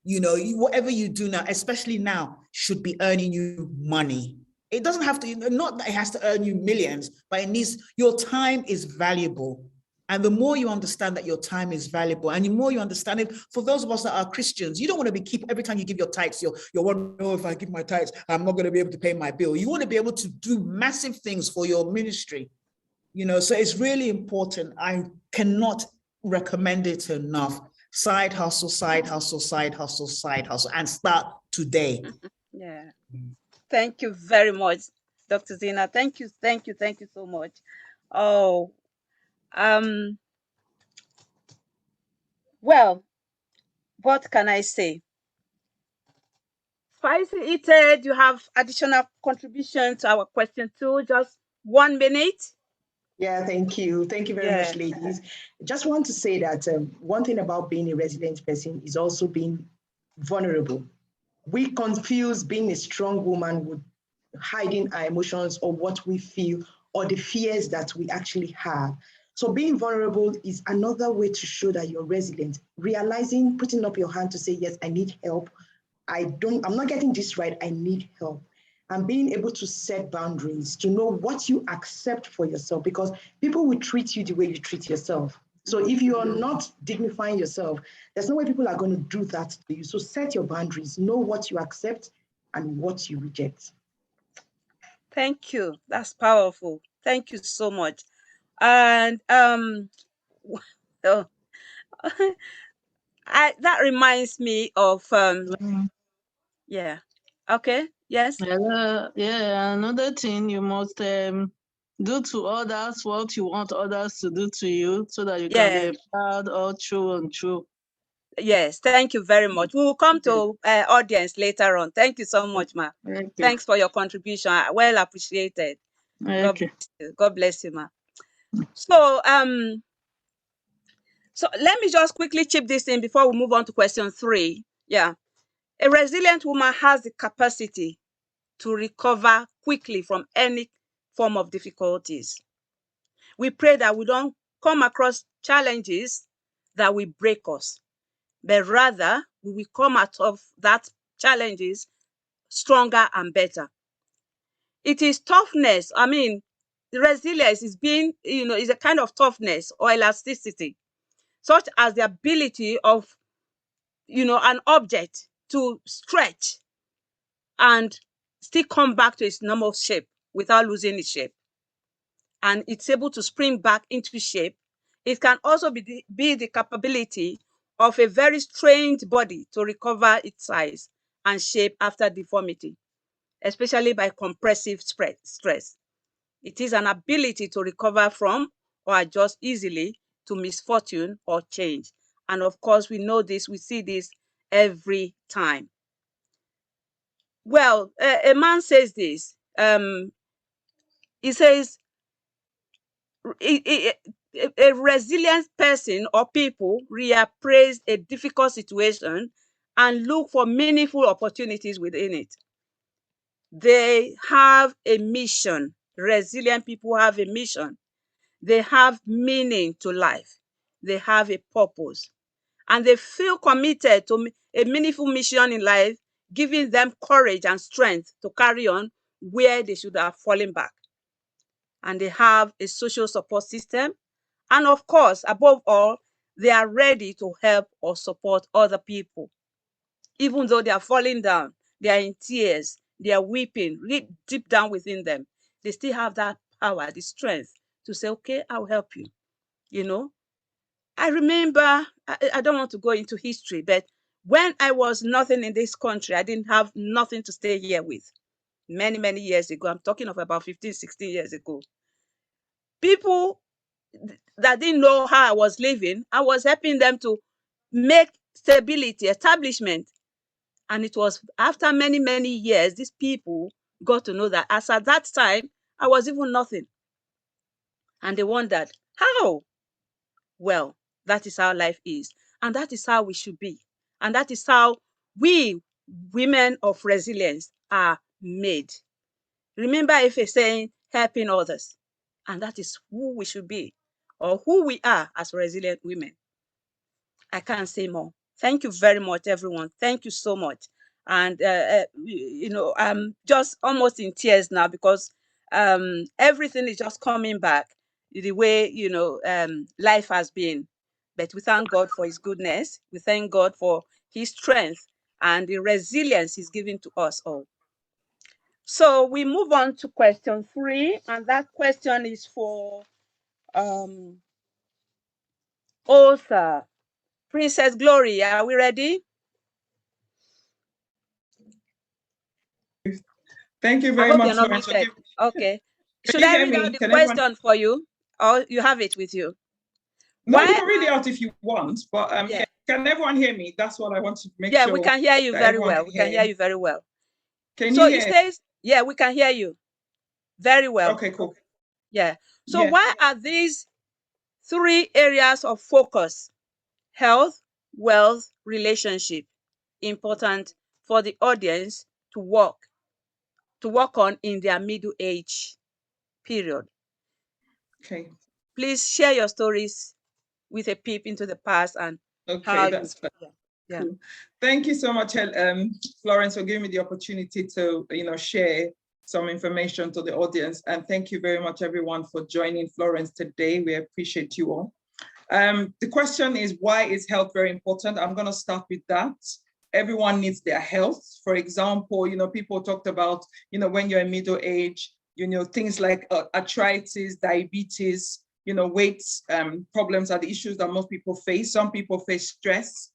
Whatever you do now, especially now, should be earning you money. It doesn't have to, not that it has to earn you millions, but it needs, your time is valuable. And the more you understand that your time is valuable, and the more you understand it, for those of us that are Christians, you don't want to be every time you give your tithes, you're wondering, if I give my tithes, I'm not going to be able to pay my bill. You want to be able to do massive things for your ministry, so it's really important. I cannot recommend it enough. Side hustle, side hustle, side hustle, side hustle, and start today.
Yeah. Thank you very much, Dr. Zina. Thank you so much. Oh, well, what can I say? Spicy Eated, you have additional contribution to our question 2, just 1 minute.
Yeah, thank you. Thank you very much, ladies. Just want to say that one thing about being a resilient person is also being vulnerable. We confuse being a strong woman with hiding our emotions or what we feel or the fears that we actually have. So being vulnerable is another way to show that you're resilient. Realizing, putting up your hand to say, yes, I need help. I'm not getting this right. I need help. And being able to set boundaries, to know what you accept for yourself, because people will treat you the way you treat yourself. So if you are not dignifying yourself, there's no way people are going to do that to you. So set your boundaries, know what you accept and what you reject.
Thank you. That's powerful. Thank you so much. And that reminds me of yeah. Okay. Yes.
Yeah. Another thing, you must do to others what you want others to do to you, so that you can be proud, all true and true.
Yes. Thank you very much. We will come to audience later on. Thank you so much, ma. Thanks for your contribution. Well appreciated.
Okay.
God bless you, ma. So so let me just quickly chip this in before we move on to question 3. Yeah. A resilient woman has the capacity to recover quickly from any form of difficulties. We pray that we don't come across challenges that will break us, but rather we will come out of that challenges stronger and better. It is toughness. I mean, resilience is being, is a kind of toughness or elasticity, such as the ability of, an object to stretch and still come back to its normal shape without losing its shape. And it's able to spring back into shape. It can also be the capability of a very strained body to recover its size and shape after deformity, especially by compressive stress. It is an ability to recover from or adjust easily to misfortune or change. And of course, we know this, we see this every time. Well, a man says this. He says, a resilient person or people reappraise a difficult situation and look for meaningful opportunities within it. They have a mission. Resilient people have a mission. They have meaning to life. They have a purpose. And they feel committed to a meaningful mission in life, giving them courage and strength to carry on where they should have fallen back. And they have a social support system. And of course, above all, they are ready to help or support other people. Even though they are falling down, they are in tears, they are weeping deep down within them, they still have that power, the strength to say, okay, I'll help you. You know, I remember, I don't want to go into history, but when I was nothing in this country, I didn't have nothing to stay here with. Many, many years ago, I'm talking of about 15, 16 years ago. People that didn't know how I was living, I was helping them to make stability, establishment. And it was after many, many years, these people got to know that as at that time, I was even nothing. And they wondered, how? Well, that is how life is. And that is how we should be. And that is how we, women of resilience, are made. Remember Ife saying, helping others. And that is who we should be, or who we are as resilient women. I can't say more. Thank you very much, everyone. Thank you so much. And, you know, I'm just almost in tears now because everything is just coming back the way, you know, life has been. But we thank God for his goodness. We thank God for his strength and the resilience he's giving to us all. So we move on to question 3. And that question is for Osa. Princess Glory, are we ready?
Thank you very much, Florence.
Okay. Should I read out the question for you, or you have it with you?
No, you can read it out if you want, but yeah. Can everyone hear me? That's what I want to make sure.
Yeah, we can hear you very well. We can hear you very well.
Can you hear?
So it says, yeah, we can hear you very well.
Okay, cool.
Yeah. So why are these 3 areas of focus, health, wealth, relationship, important for the audience to work on in their middle age period?
Okay.
Please share your stories with a peep into the past and
okay, that's fine.
Yeah.
Cool. Thank you so much, Florence, for giving me the opportunity to, you know, share some information to the audience. And thank you very much, everyone, for joining Florence today. We appreciate you all. The question is, why is health very important? I'm going to start with that. Everyone needs their health. For example, you know, people talked about, you know, when you're in middle age, you know, things like arthritis, diabetes, you know, weight problems are the issues that most people face. Some people face stress,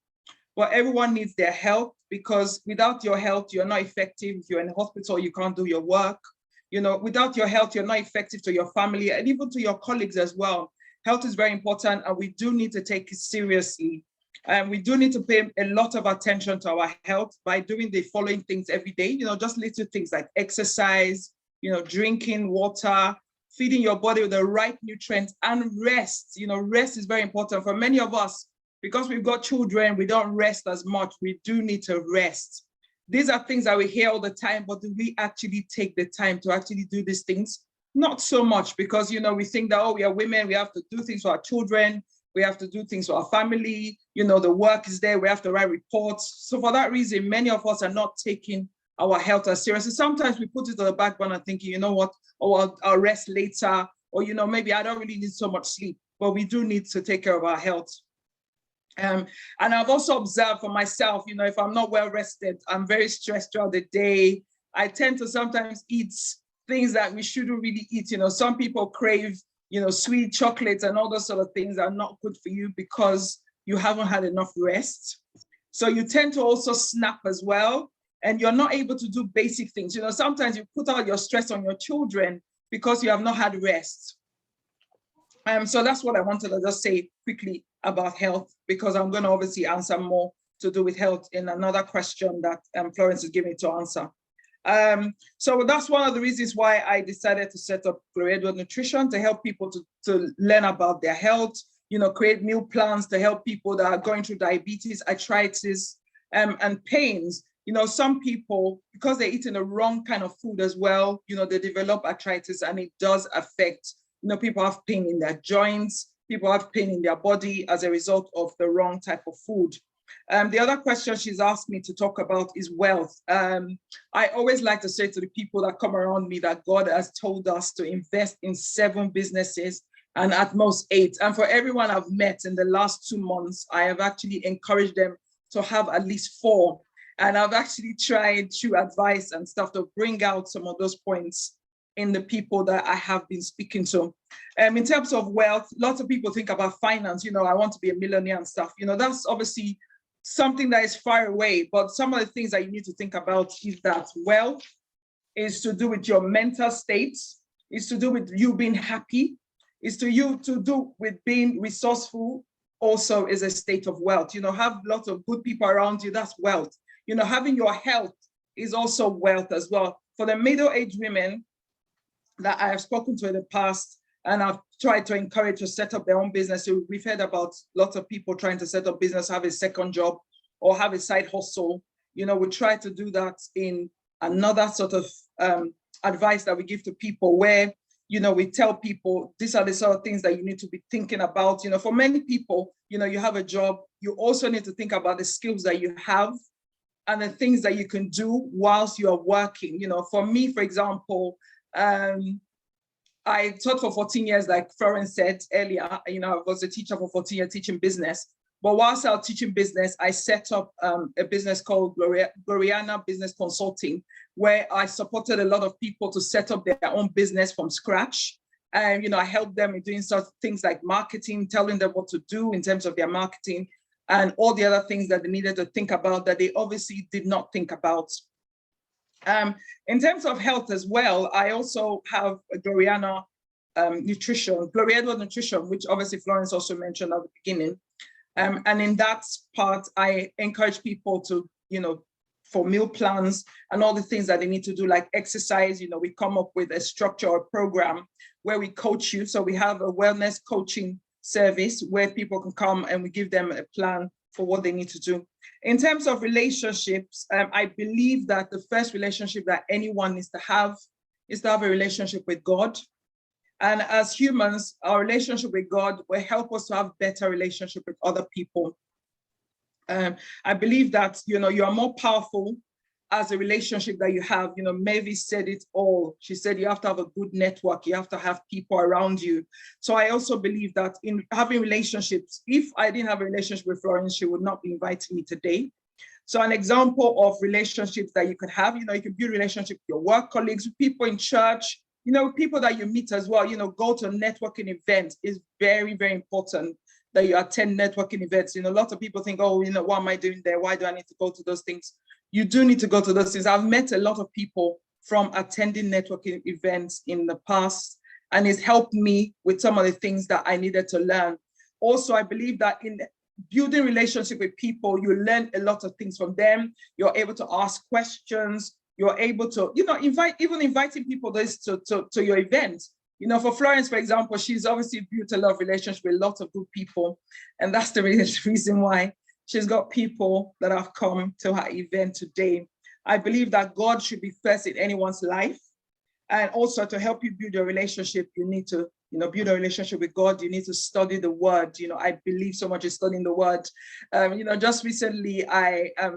but everyone needs their health, because without your health, you're not effective. If you're in the hospital, you can't do your work. You know, without your health, you're not effective to your family and even to your colleagues as well. Health is very important, and we do need to take it seriously. And we do need to pay a lot of attention to our health by doing the following things every day, you know, just little things like exercise, you know, drinking water, feeding your body with the right nutrients, and rest. You know, rest is very important for many of us. Because we've got children, we don't rest as much. We do need to rest. These are things that we hear all the time, but do we actually take the time to actually do these things? Not so much, because, you know, we think that, oh, we are women, we have to do things for our children, we have to do things for our family, you know, the work is there, we have to write reports. So for that reason, many of us are not taking our health as seriously. Sometimes we put it on the back burner thinking, you know what, oh, I'll rest later, or, you know, maybe I don't really need so much sleep, but we do need to take care of our health. And I've also observed for myself, you know, if I'm not well rested, I'm very stressed throughout the day. I tend to sometimes eat things that we shouldn't really eat. You know, some people crave, you know, sweet chocolates and all those sort of things are not good for you because you haven't had enough rest. So you tend to also snap as well, and you're not able to do basic things. You know, sometimes you put all your stress on your children because you have not had rest. So that's what I wanted to just say quickly about health, because I'm going to obviously answer more to do with health in another question that Florence is giving me to answer. So that's one of the reasons why I decided to set up Glory Edward Nutrition, to help people to learn about their health, you know, create meal plans to help people that are going through diabetes, arthritis, and pains, You know, some people, because they're eating the wrong kind of food as well, you know, they develop arthritis, and it does affect, you know, people have pain in their joints, people have pain in their body as a result of the wrong type of food. The other question she's asked me to talk about is wealth. I always like to say to the people that come around me that God has told us to invest in 7 businesses and at most 8. And for everyone I've met in the last 2 months, I have actually encouraged them to have at least 4. And I've actually tried through advice and stuff to bring out some of those points in the people that I have been speaking to. In terms of wealth, lots of people think about finance, you know, I want to be a millionaire and stuff. You know, that's obviously something that is far away, but some of the things that you need to think about is that wealth is to do with your mental state, is to do with you being happy, is to do with being resourceful, also is a state of wealth. You know, have lots of good people around you, that's wealth. You know, having your health is also wealth as well. For the middle-aged women that I have spoken to in the past, and I've tried to encourage to set up their own business. So we've heard about lots of people trying to set up business, have a second job or have a side hustle. You know, we try to do that in another sort of advice that we give to people where, you know, we tell people, these are the sort of things that you need to be thinking about. You know, for many people, you know, you have a job, you also need to think about the skills that you have and the things that you can do whilst you are working. You know, for me, for example, I taught for 14 years, like Florence said earlier. You know, I was a teacher for 14 years teaching business. But whilst I was teaching business, I set up a business called Gloriana Business Consulting, where I supported a lot of people to set up their own business from scratch. And, you know, I helped them in doing such things like marketing, telling them what to do in terms of their marketing and all the other things that they needed to think about that they obviously did not think about. In terms of health as well, I also have a Gloriana Nutrition, Gloriana Nutrition, which obviously Florence also mentioned at the beginning. And in that part, I encourage people to, you know, for meal plans and all the things that they need to do, like exercise. You know, we come up with a structure or program where we coach you. So we have a wellness coaching service where people can come and we give them a plan for what they need to do. In terms of relationships, I believe that the first relationship that anyone needs to have is to have a relationship with God. And as humans, our relationship with God will help us to have better relationship with other people. I believe that, you know, you are more powerful as a relationship that you have. You know, Mavis said it all. She said you have to have a good network. You have to have people around you. So I also believe that in having relationships, if I didn't have a relationship with Florence, she would not be inviting me today. So an example of relationships that you could have, you know, you can build relationships with your work colleagues, with people in church, you know, people that you meet as well. You know, go to networking events is very, very important that you attend networking events. You know, a lot of people think, oh, you know, what am I doing there? Why do I need to go to those things? You do need to go to those things. I've met a lot of people from attending networking events in the past, and it's helped me with some of the things that I needed to learn. Also, I believe that in building relationship with people, you learn a lot of things from them. You're able to ask questions. You're able to, you know, inviting people to your event. You know, for Florence, for example, she's obviously built a lot of relationships with lots of good people. And that's the reason why she's got people that have come to her event today. I believe that God should be first in anyone's life. And also to help you build your relationship, you need to, you know, build a relationship with God. You need to study the word. You know, I believe so much in studying the word. You know, just recently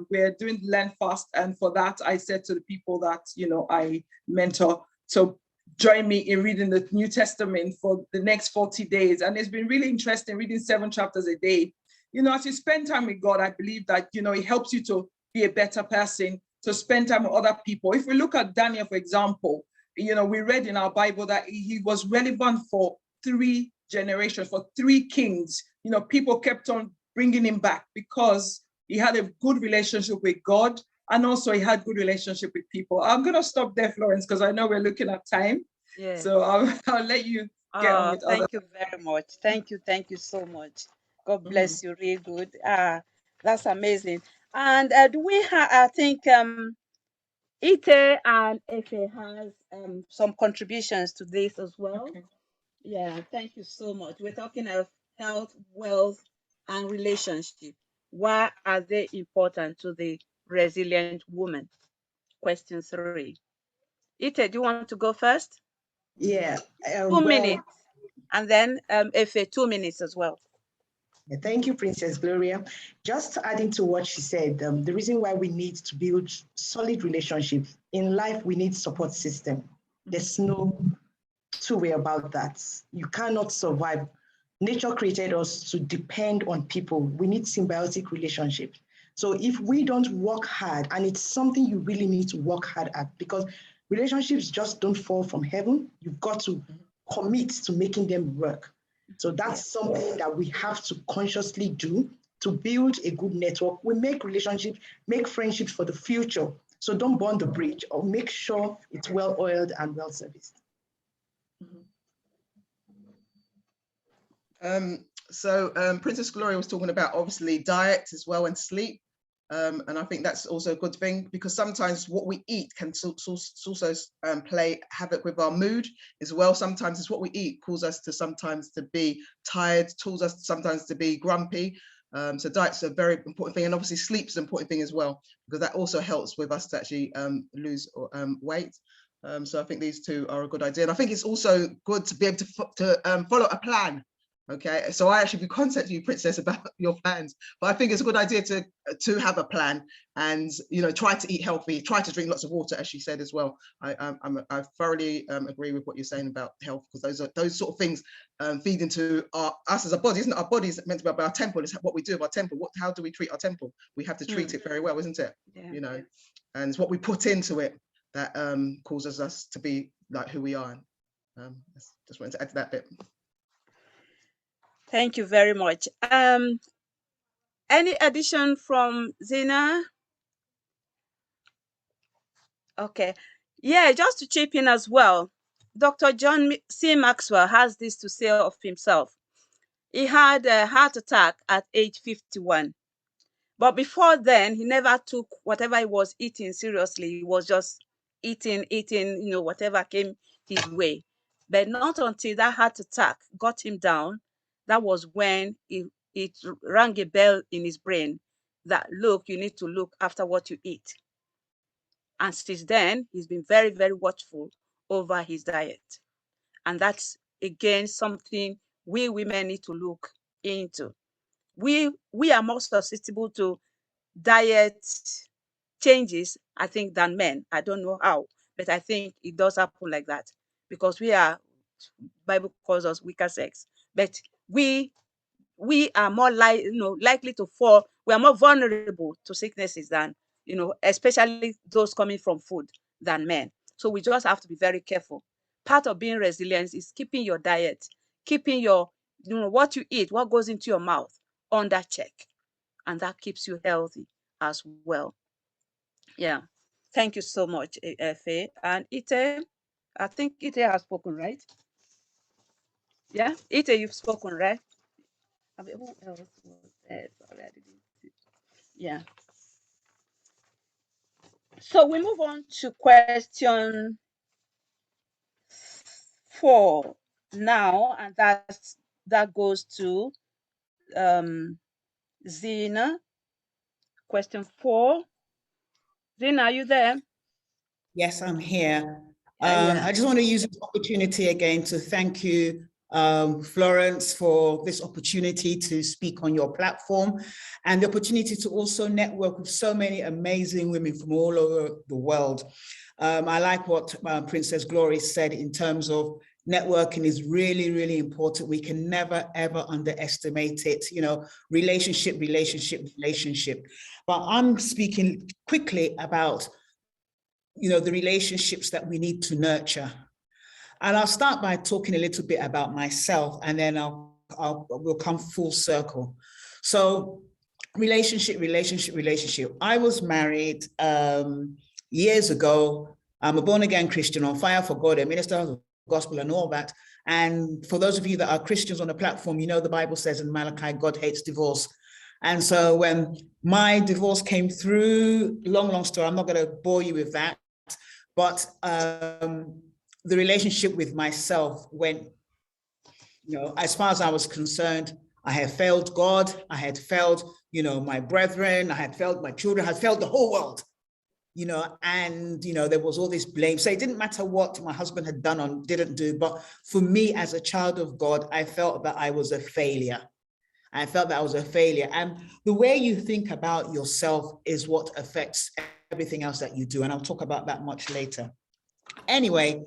we're doing Learn Fast. And for that, I said to the people that, you know, I mentor, so join me in reading the New Testament for the next 40 days. And it's been really interesting reading 7 chapters a day. You know, as you spend time with God, I believe that, you know, it helps you to be a better person, to spend time with other people. If we look at Daniel, for example, you know, we read in our Bible that he was relevant for 3 generations, for 3 kings. You know, people kept on bringing him back because he had a good relationship with God, and also he had good relationship with people. I'm going to stop there, Florence, because I know we're looking at time. Yeah. So I'll let you get on with
Thank you very much. Thank you so much. God bless you, really good. That's amazing. And do we have, I think, Ite and Efe has some contributions to this as well. Okay. Yeah, thank you so much. We're talking of health, wealth, and relationship. Why are they important to the resilient woman? Question 3. Ite, do you want to go first?
Yeah.
2 minutes. And then Efe, 2 minutes as well.
Thank you, Princess Gloria. Just adding to what she said, the reason why we need to build solid relationships in life, we need support system. There's no two way about that. You cannot survive. Nature created us to depend on people. We need symbiotic relationships. So if we don't work hard, and it's something you really need to work hard at, because relationships just don't fall from heaven. You've got to commit to making them work. So that's something that we have to consciously do to build a good network. We make relationships, make friendships for the future. So don't burn the bridge, or make sure it's well oiled and well serviced.
Princess Gloria was talking about obviously diet as well and sleep. And I think that's also a good thing, because sometimes what we eat can also play havoc with our mood as well. Sometimes it's what we eat causes us to sometimes to be tired, causes us sometimes to be grumpy. So diet's a very important thing, and obviously sleep's an important thing as well, because that also helps with us to actually lose weight. So I think these two are a good idea, and I think it's also good to be able to follow a plan. Okay, so I actually contacted you, Princess, about your plans, but I think it's a good idea to have a plan and, you know, try to eat healthy, try to drink lots of water, as she said as well. I thoroughly agree with what you're saying about health, because those sort of things feed into us as a body. Isn't it? Our body's meant to be about our temple. It's what we do with our temple. How do we treat our temple? We have to treat it very well, isn't it?
Yeah.
You know, and it's what we put into it that causes us to be like who we are. Just wanted to add to that bit.
Thank you very much. Any addition from Zina? Okay. Yeah, just to chip in as well. Dr. John C. Maxwell has this to say of himself. He had a heart attack at age 51. But before then, he never took whatever he was eating seriously. He was just eating, you know, whatever came his way. But not until that heart attack got him down, that was when it rang a bell in his brain that, look, you need to look after what you eat. And since then, he's been very, very watchful over his diet. And that's, again, something we women need to look into. We are more susceptible to diet changes, I think, than men. I don't know how, but I think it does happen like that, because Bible calls us weaker sex. But we are more likely to fall. We are more vulnerable to sicknesses than, you know, especially those coming from food, than men. So we just have to be very careful. Part of being resilient is keeping your diet, keeping your, you know, what you eat, what goes into your mouth under check, and that keeps you healthy as well. Yeah, thank you so much, Efe. And Ite, I think Ite has spoken, right? Yeah, Ite, you've spoken, right? Who else was there? Sorry, I didn't see. Yeah. So we move on to question 4 now, and that goes to Zina. Question 4. Zina, are you there?
Yes, I'm here.
Yeah.
I just want to use this opportunity again to thank you, Florence, for this opportunity to speak on your platform, and the opportunity to also network with so many amazing women from all over the world. I like what Princess Glory said in terms of networking is really, really important. We can never, ever underestimate it, you know, relationship. But I'm speaking quickly about, you know, the relationships that we need to nurture. And I'll start by talking a little bit about myself, and then we'll come full circle. So relationship. I was married years ago. I'm a born-again Christian, on fire for God, a minister of the gospel and all that. And for those of you that are Christians on the platform, you know the Bible says in Malachi, God hates divorce. And so when my divorce came through, long story, I'm not going to bore you with that, but the relationship with myself went, you know, as far as I was concerned, I had failed God. I had failed, you know, my brethren. I had failed my children. I had failed the whole world, you know, and, you know, there was all this blame. So it didn't matter what my husband had done or didn't do. But for me, as a child of God, I felt that I was a failure. I felt that I was a failure. And the way you think about yourself is what affects everything else that you do. And I'll talk about that much later. Anyway,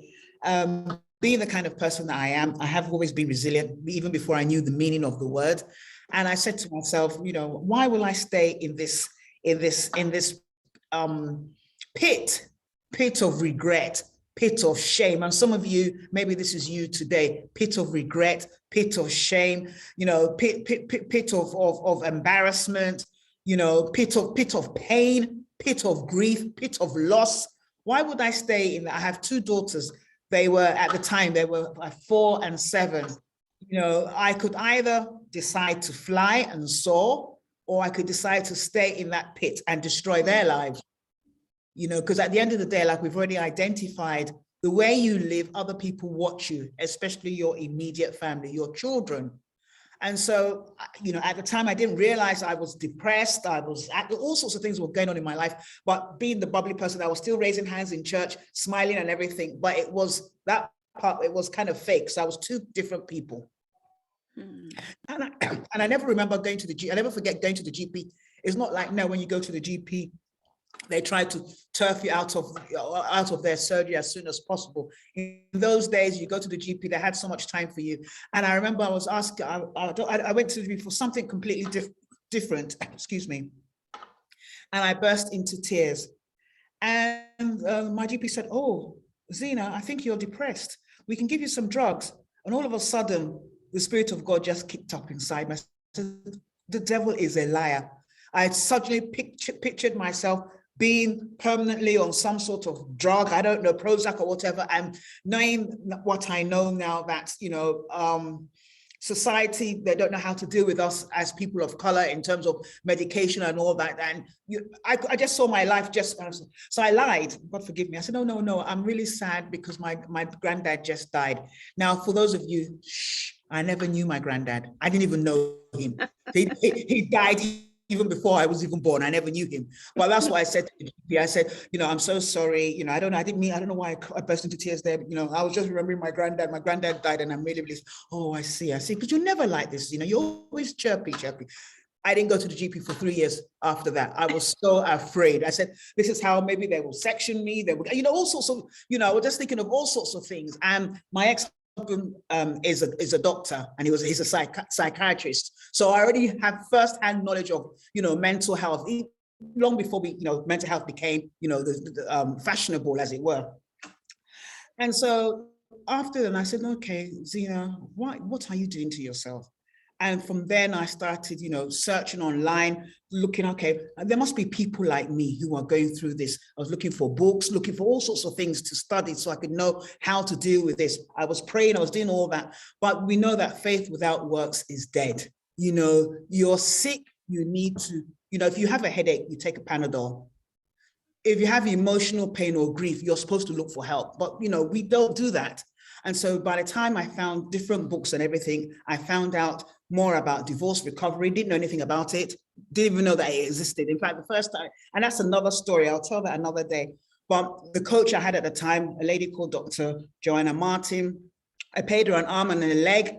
being the kind of person that I am, I have always been resilient, even before I knew the meaning of the word. And I said to myself, you know, why will I stay in this pit of regret, pit of shame? And some of you, maybe this is you today, pit of regret, pit of shame, you know, pit of embarrassment, you know, pit of pain, pit of grief, pit of loss. Why would I stay in that? I have two daughters. They were, at the time, they were 4 and 7. You know, I could either decide to fly and soar, or I could decide to stay in that pit and destroy their lives. You know, because at the end of the day, like we've already identified, the way you live, other people watch you, especially your immediate family, your children. And so, you know, at the time I didn't realize I was depressed. All sorts of things were going on in my life, but being the bubbly person, I was still raising hands in church, smiling and everything, but it was that part, it was kind of fake. So I was two different people. And I never remember going to the GP. I never forget going to the GP. It's not like now when you go to the GP, they try to turf you out of their surgery as soon as possible. In those days, you go to the GP, they had so much time for you. And I remember I was asked, I went to the GP for something completely different, excuse me. And I burst into tears. And my GP said, oh, Zena, I think you're depressed. We can give you some drugs. And all of a sudden, the Spirit of God just kicked up inside me. I said, the devil is a liar. I had suddenly pictured myself being permanently on some sort of drug, I don't know, Prozac or whatever, and knowing what I know now, that, you know, society, they don't know how to deal with us as people of color in terms of medication and all that. And I just saw my life so I lied, God forgive me. I said, no, I'm really sad because my granddad just died. Now, for those of you, I never knew my granddad. I didn't even know him. He died even before I was even born. I never knew him. Well, that's why I said to the GP, I said, you know, I'm so sorry. You know, I don't know why I burst into tears there. You know, I was just remembering my granddad. My granddad died and I'm really, oh, I see. Because you're never like this. You know, you're always chirpy. I didn't go to the GP for 3 years after that. I was so afraid. I said, this is how maybe they will section me. They would, you know, all sorts of, you know, I was just thinking of all sorts of things. And my ex is a doctor, and he's a psychiatrist. So I already have first-hand knowledge of, you know, mental health, long before mental health became, you know, fashionable, as it were. And so after that, I said, okay, Zena, what are you doing to yourself? And from then I started, you know, searching online, looking, okay, there must be people like me who are going through this. I was looking for books, looking for all sorts of things to study so I could know how to deal with this. I was praying, I was doing all that, but we know that faith without works is dead. You know, you're sick, you need to, you know, if you have a headache, you take a Panadol. If you have emotional pain or grief, you're supposed to look for help, but, you know, we don't do that. And so by the time I found different books and everything, I found out more about divorce recovery, didn't know anything about it, didn't even know that it existed. In fact, the first time, and that's another story, I'll tell that another day. But the coach I had at the time, a lady called Dr. Joanna Martin, I paid her an arm and a leg.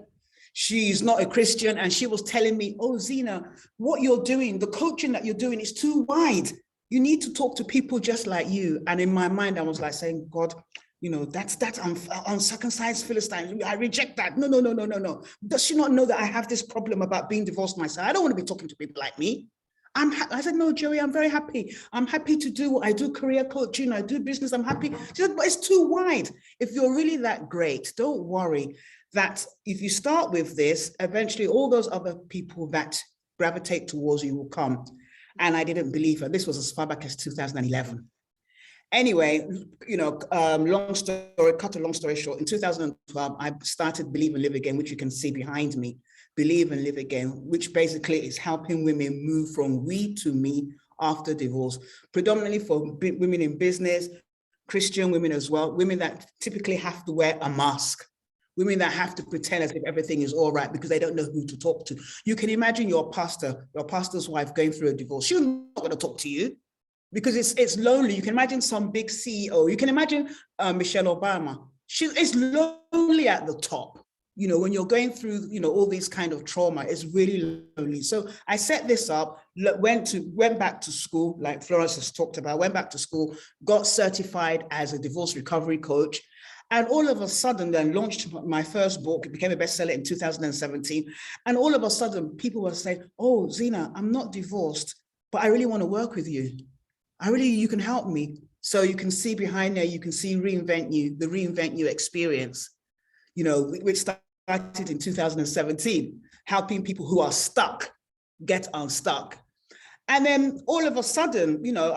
She's not a Christian. And she was telling me, oh, Zena, what you're doing, the coaching that you're doing is too wide. You need to talk to people just like you. And in my mind, I was like saying, God, you know, that's uncircumcised Philistine. I reject that. No. Does she not know that I have this problem about being divorced myself? I don't want to be talking to people like me. I said, no, Joey, I'm very happy. I'm happy to do what I do, career coaching, I do business, I'm happy. She said, but it's too wide. If you're really that great, don't worry that if you start with this, eventually all those other people that gravitate towards you will come. And I didn't believe her. This was as far back as 2011. Anyway, you know, cut a long story short, in 2012, I started Believe and Live Again, which you can see behind me, Believe and Live Again, which basically is helping women move from we to me after divorce, predominantly for women in business, Christian women as well, women that typically have to wear a mask. women that have to pretend as if everything is all right because they don't know who to talk to. You can imagine your pastor's wife going through a divorce. She's not going to talk to you because it's lonely. You can imagine some big CEO. You can imagine Michelle Obama. It's lonely at the top. You know, when you're going through, you know, all these kind of trauma, it's really lonely. So I set this up, went back to school, like Florence has talked about, went back to school, got certified as a divorce recovery coach. And all of a sudden then launched my first book. It became a bestseller in 2017. And all of a sudden people were saying, oh, Zena, I'm not divorced, but I really want to work with you. You can help me. So you can see behind there, you can see Reinvent You, the Reinvent You experience, you know, which started in 2017, helping people who are stuck get unstuck. And then all of a sudden, you know,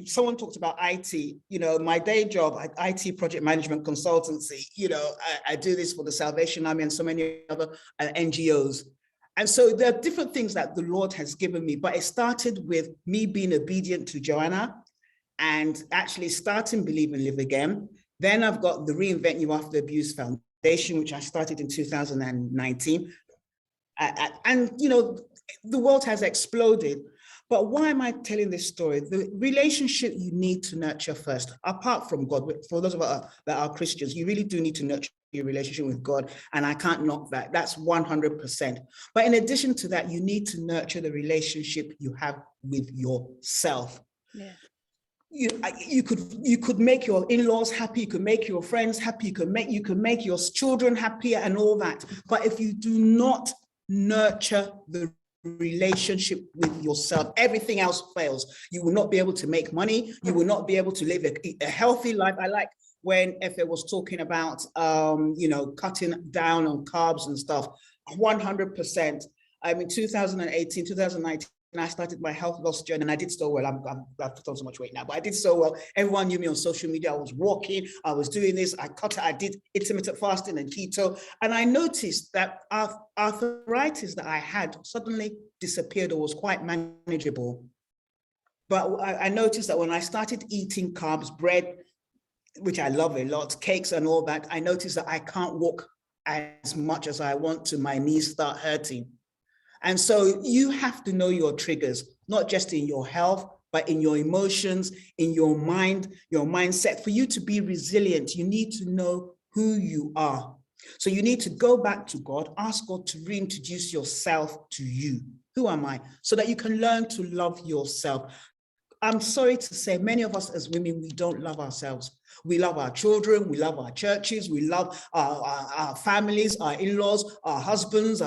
someone talked about IT, you know, my day job, IT project management consultancy, you know, I do this for the Salvation Army and so many other NGOs. And so there are different things that the Lord has given me, but it started with me being obedient to Joanna and actually starting Believe and Live Again. Then I've got the Reinvent You After Abuse Foundation, which I started in 2019. And, you know, the world has exploded. But why am I telling this story? The relationship you need to nurture first, apart from God, for those of us that are Christians, you really do need to nurture your relationship with God. And I can't knock that. That's 100%. But in addition to that, you need to nurture the relationship you have with yourself. Yeah. You could make your in-laws happy, you could make your friends happy, you could make your children happier and all that. But if you do not nurture the relationship with yourself, everything else fails. You will not be able to make money. You will not be able to live a healthy life. I like when Efe was talking about, you know, cutting down on carbs and stuff, 100%. I mean, 2018, 2019, I started my health loss journey and I did so well. I've put on so much weight now, but I did so well. Everyone knew me on social media. I was walking, I was doing this, I did intermittent fasting and keto. And I noticed that arthritis that I had suddenly disappeared or was quite manageable. But I noticed that when I started eating carbs, bread, which I love a lot, cakes and all that, I noticed that I can't walk as much as I want to. My knees start hurting. And so you have to know your triggers, not just in your health, but in your emotions, in your mind, your mindset. For you to be resilient, you need to know who you are. So you need to go back to God, ask God to reintroduce yourself to you. Who am I? So that you can learn to love yourself. I'm sorry to say, many of us as women, we don't love ourselves. We love our children, we love our churches, we love our families, our in-laws, our husbands,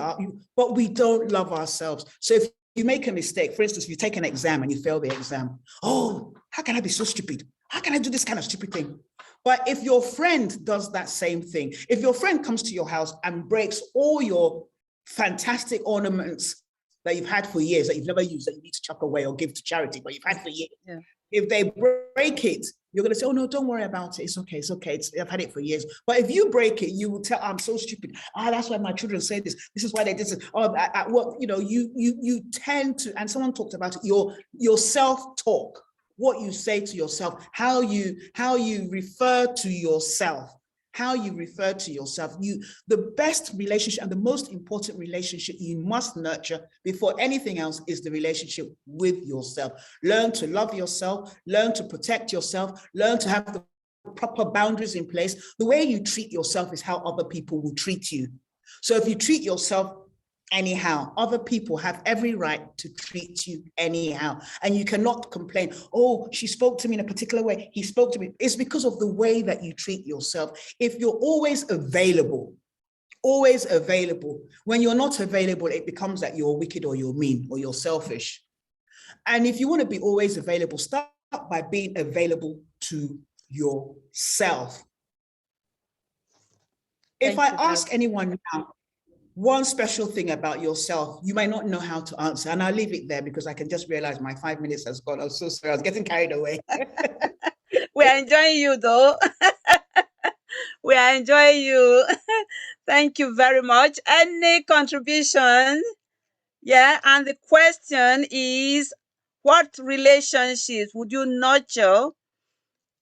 but we don't love ourselves. So if you make a mistake, for instance, if you take an exam and you fail the exam, oh, how can I be so stupid? How can I do this kind of stupid thing? But if your friend does that same thing, if your friend comes to your house and breaks all your fantastic ornaments that you've had for years, that you've never used, that you need to chuck away or give to charity, but you've had for years. Yeah. If they break it, you're going to say, oh, no, don't worry about it. It's okay. It's okay. I've had it for years. But if you break it, you will tell, I'm so stupid. That's why my children say this. This is why they did this. At work, you know, you tend to, and someone talked about it, your self-talk, what you say to yourself, how you refer to yourself. How you refer to yourself. The best relationship and the most important relationship you must nurture before anything else is the relationship with yourself. Learn to love yourself, learn to protect yourself, learn to have the proper boundaries in place. The way you treat yourself is how other people will treat you. So if you treat yourself anyhow, other people have every right to treat you anyhow. And you cannot complain, oh, she spoke to me in a particular way, he spoke to me. It's because of the way that you treat yourself. If you're always available, when you're not available, it becomes that you're wicked or you're mean or you're selfish. And if you want to be always available, start by being available to yourself. If I ask anyone now, one special thing about yourself, you might not know how to answer, and I'll leave it there because I can just realize my 5 minutes has gone. I'm so sorry, I was getting carried away.
We're enjoying you though. We are enjoying you. Thank you very much. Any contribution? Yeah, and the question is, what relationships would you nurture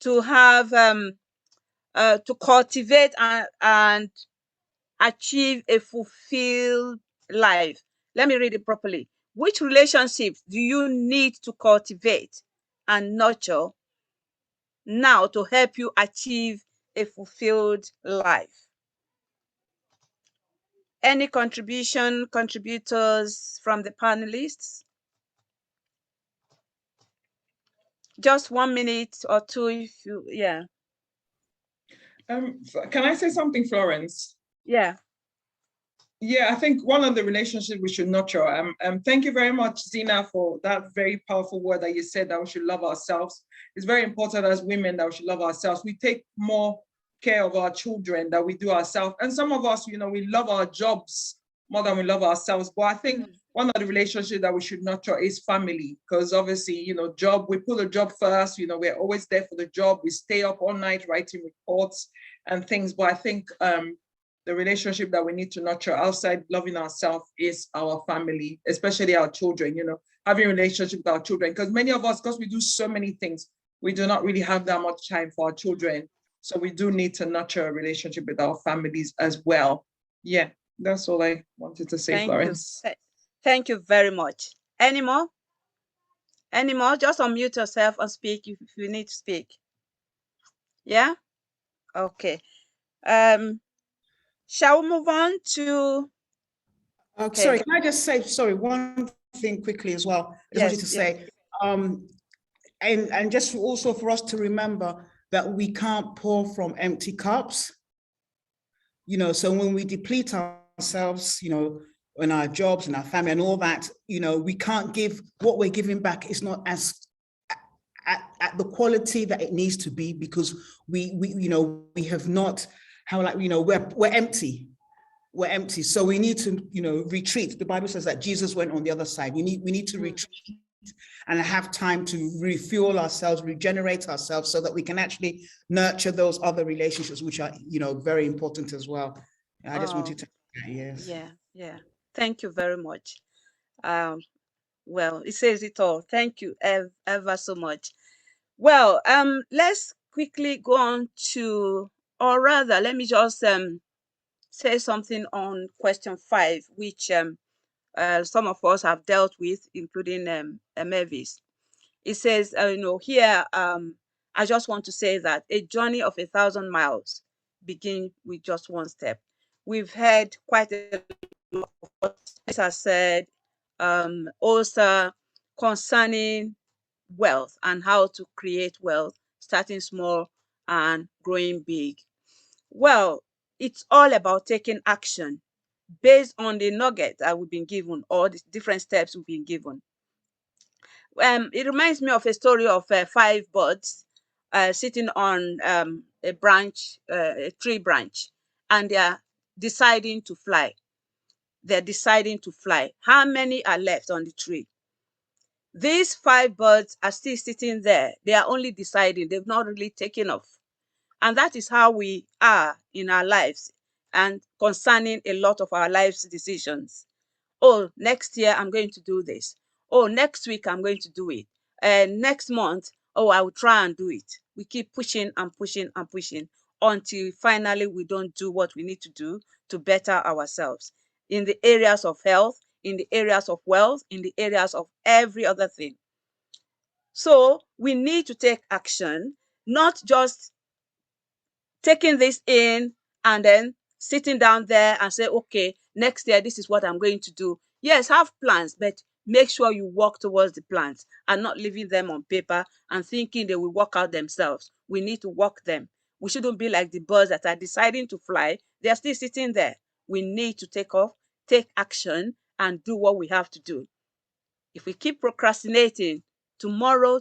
to have, to cultivate and achieve a fulfilled life? Let me read it properly. Which relationships do you need to cultivate and nurture now to help you achieve a fulfilled life? Any contributors from the panelists? Just 1 minute or two, if you, yeah.
Can I say something, Florence?
Yeah.
Yeah, I think one of the relationships we should nurture. Thank you very much, Zina, for that very powerful word that you said, that we should love ourselves. It's very important as women that we should love ourselves. We take more care of our children than we do ourselves. And some of us, we love our jobs more than we love ourselves. But I think one of the relationships that we should nurture is family, because obviously, job, we put a job first, we're always there for the job. We stay up all night writing reports and things. But I think the relationship that we need to nurture outside loving ourselves is our family, especially our children, having a relationship with our children. Because many of us, because we do so many things, we do not really have that much time for our children. So we do need to nurture a relationship with our families as well. Yeah, that's all I wanted to say, Florence.
Thank you very much. Any more? Any more? Just unmute yourself and speak if you need to speak. Yeah? Okay. Shall we move on to?
Okay. Sorry, can I just say, one thing quickly as well? I just wanted to say, and just also for us to remember that we can't pour from empty cups. So when we deplete ourselves, in our jobs and our family and all that, we can't give what we're giving back is not as at the quality that it needs to be, because we have not, we're empty. We're empty. So we need to, retreat. The Bible says that Jesus went on the other side. We need to retreat and have time to refuel ourselves, regenerate ourselves, so that we can actually nurture those other relationships, which are, very important as well. I just wanted to, yes.
Yeah. Thank you very much. Well, it says it all. Thank you ever so much. Well, let's quickly go on to, or rather, let me just say something on question 5, which some of us have dealt with, including Mavis. It says, here, I just want to say that a journey of 1,000 miles begins with just one step. We've heard quite a lot of what has said, also concerning wealth and how to create wealth, starting small and growing big. Well, it's all about taking action based on the nugget that we've been given, or the different steps we've been given. It reminds me of a story of 5 birds sitting on a branch, a tree branch, and they are deciding to fly. They're deciding to fly. How many are left on the tree? These 5 birds are still sitting there. They are only deciding. They've not really taken off. And that is how we are in our lives and concerning a lot of our life's decisions. Oh, next year I'm going to do this. Oh, next week I'm going to do it. Next month, oh, I will try and do it. We keep pushing and pushing and pushing until finally we don't do what we need to do to better ourselves in the areas of health, in the areas of wealth, in the areas of every other thing. So we need to take action, not just taking this in and then sitting down there and say, okay, next year, this is what I'm going to do. Yes, have plans, but make sure you work towards the plans and not leaving them on paper and thinking they will work out themselves. We need to work them. We shouldn't be like the birds that are deciding to fly. They're still sitting there. We need to take off, take action, and do what we have to do. If we keep procrastinating, tomorrow,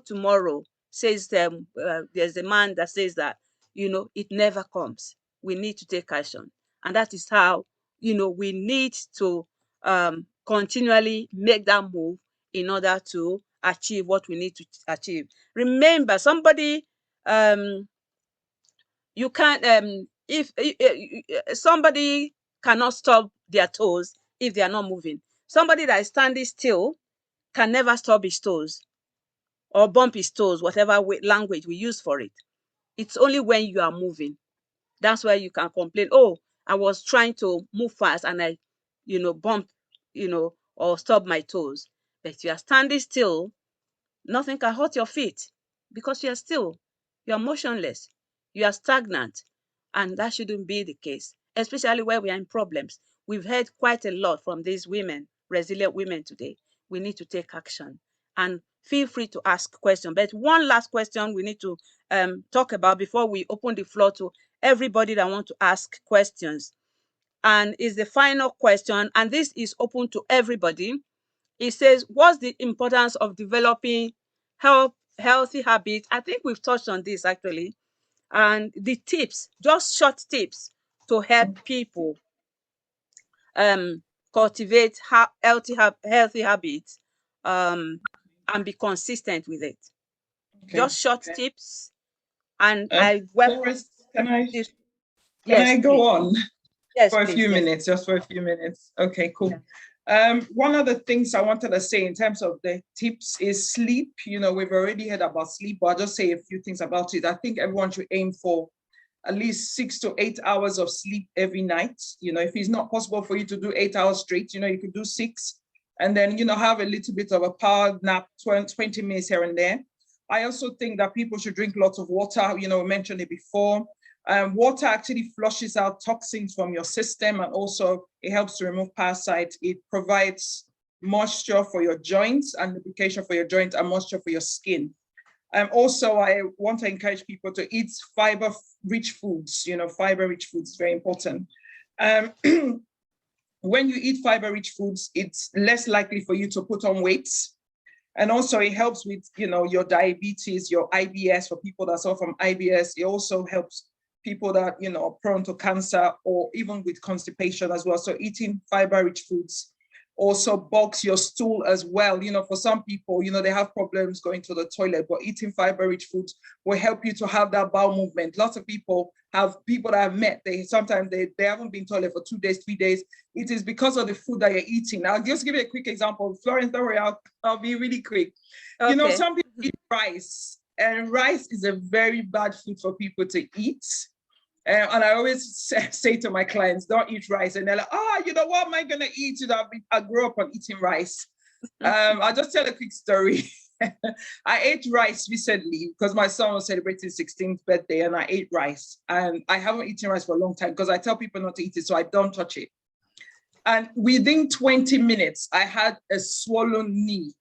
says there's a man that says that, it never comes. We need to take action. And that is how, we need to continually make that move in order to achieve what we need to achieve. Remember, somebody, you can't, if somebody cannot stop their toes if they are not moving. Somebody that is standing still can never stop his toes or bump his toes, whatever language we use for it. It's only when you are moving. That's why you can complain, oh, I was trying to move fast and I, bumped, or stubbed my toes. But if you are standing still, nothing can hurt your feet because you are still, you are motionless, you are stagnant. And that shouldn't be the case, especially where we are in problems. We've heard quite a lot from these women, resilient women today. We need to take action, and feel free to ask questions. But one last question we need to talk about before we open the floor to everybody that want to ask questions. And is the final question, and this is open to everybody. It says, what's the importance of developing healthy habits? I think we've touched on this actually. And the tips, just short tips to help people cultivate healthy habits and be consistent with it.
Okay.
Just short tips. And I welcome
Florence, can I
yes,
go
please.
on?
Yes,
for a
please,
few
yes.
minutes, just for a few minutes. Okay, cool. One of the things I wanted to say in terms of the tips is sleep. We've already heard about sleep, but I'll just say a few things about it. I think everyone should aim for at least 6 to 8 hours of sleep every night. If it's not possible for you to do 8 hours straight, you could do 6, and then, have a little bit of a power nap, 20 minutes here and there. I also think that people should drink lots of water. We mentioned it before. Water actually flushes out toxins from your system, and also it helps to remove parasites. It provides moisture for your joints and lubrication for your joints and moisture for your skin. Also, I want to encourage people to eat fiber-rich foods. Fiber-rich foods is very important. When you eat fiber-rich foods, it's less likely for you to put on weight. And also it helps with, your diabetes, your IBS, for people that suffer from IBS. It also helps people that, are prone to cancer or even with constipation as well. So eating fiber-rich foods also bulks your stool as well. For some people, they have problems going to the toilet, but eating fiber-rich foods will help you to have that bowel movement. Lots of people that I've met, sometimes they haven't been to the toilet for 2 days, 3 days. It is because of the food that you're eating. I'll just give you a quick example. Florence, don't worry, I'll be really quick.
Okay.
Some people eat rice, and rice is a very bad food for people to eat. And I always say to my clients, don't eat rice. And they're like, what am I going to eat? I grew up on eating rice. I'll just tell a quick story. I ate rice recently because my son was celebrating his 16th birthday, and I ate rice. And I haven't eaten rice for a long time because I tell people not to eat it, so I don't touch it. And within 20 minutes, I had a swollen knee.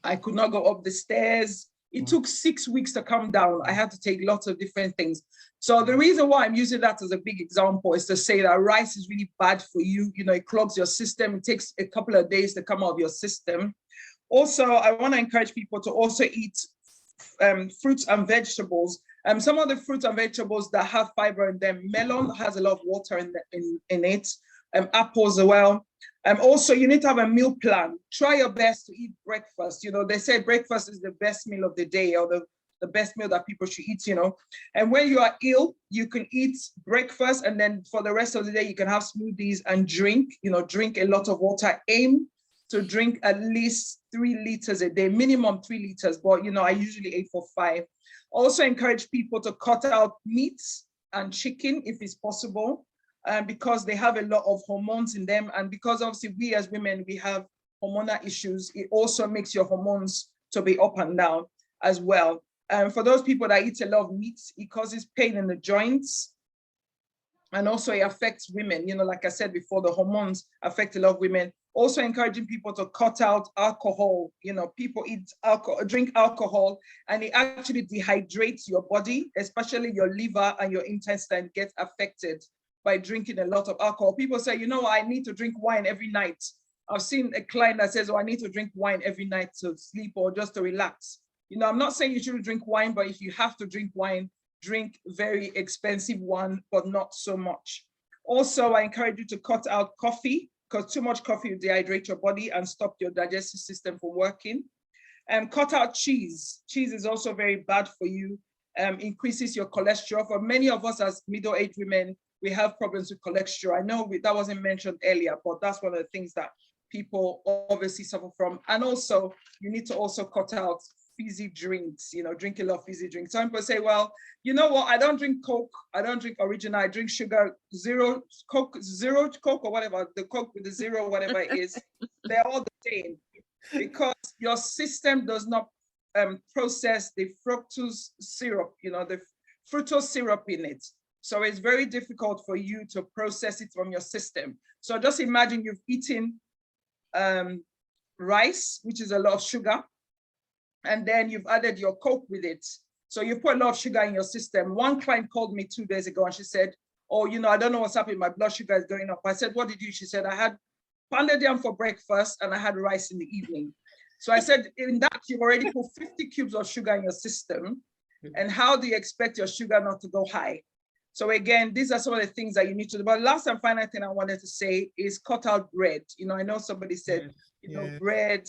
I could not go up the stairs. It took 6 weeks to come down. I had to take lots of different things. So the reason why I'm using that as a big example is to say that rice is really bad for you. It clogs your system. It takes a couple of days to come out of your system. Also, I want to encourage people to also eat fruits and vegetables. Some of the fruits and vegetables that have fiber in them, melon has a lot of water in it, apples as well. Also, you need to have a meal plan. Try your best to eat breakfast. They say breakfast is the best meal of the day, or the best meal that people should eat, And when you are ill, you can eat breakfast, and then for the rest of the day, you can have smoothies and drink a lot of water. Aim to drink at least 3 liters a day, minimum 3 liters, but I usually aim for 5. Also encourage people to cut out meats and chicken if it's possible, because they have a lot of hormones in them. And because obviously we as women, we have hormonal issues, it also makes your hormones to be up and down as well. For those people that eat a lot of meat, it causes pain in the joints. And also it affects women. Like I said before, the hormones affect a lot of women. Also encouraging people to cut out alcohol. People drink alcohol, and it actually dehydrates your body, especially your liver and your intestine get affected by drinking a lot of alcohol. People say, I need to drink wine every night. I've seen a client that says, I need to drink wine every night to sleep or just to relax. I'm not saying you shouldn't drink wine, but if you have to drink wine, drink very expensive one, but not so much. Also, I encourage you to cut out coffee, because too much coffee will dehydrate your body and stop your digestive system from working. Cut out cheese. Cheese is also very bad for you, increases your cholesterol. For many of us as middle-aged women, we have problems with cholesterol. I know that wasn't mentioned earlier, but that's one of the things that people obviously suffer from. And also, you need to also cut out fizzy drinks, drink a lot of fizzy drinks. Some people say, well, you know what? I don't drink Coke. I don't drink original. I drink sugar, zero Coke, or whatever, the Coke with the zero, whatever it is. They're all the same because your system does not process the fructose syrup, the fructose syrup in it. So it's very difficult for you to process it from your system. So just imagine you've eaten rice, which is a lot of sugar, and then you've added your Coke with it. So you put a lot of sugar in your system. One client called me 2 days ago and she said, oh, I don't know what's happening. My blood sugar is going up. I said, what did you? She said, I had pounded yam for breakfast and I had rice in the evening. So I said, in that, you've already put 50 cubes of sugar in your system. And how do you expect your sugar not to go high? So again, these are some of the things that you need to do. But last and final thing I wanted to say is cut out bread. I know somebody said, bread,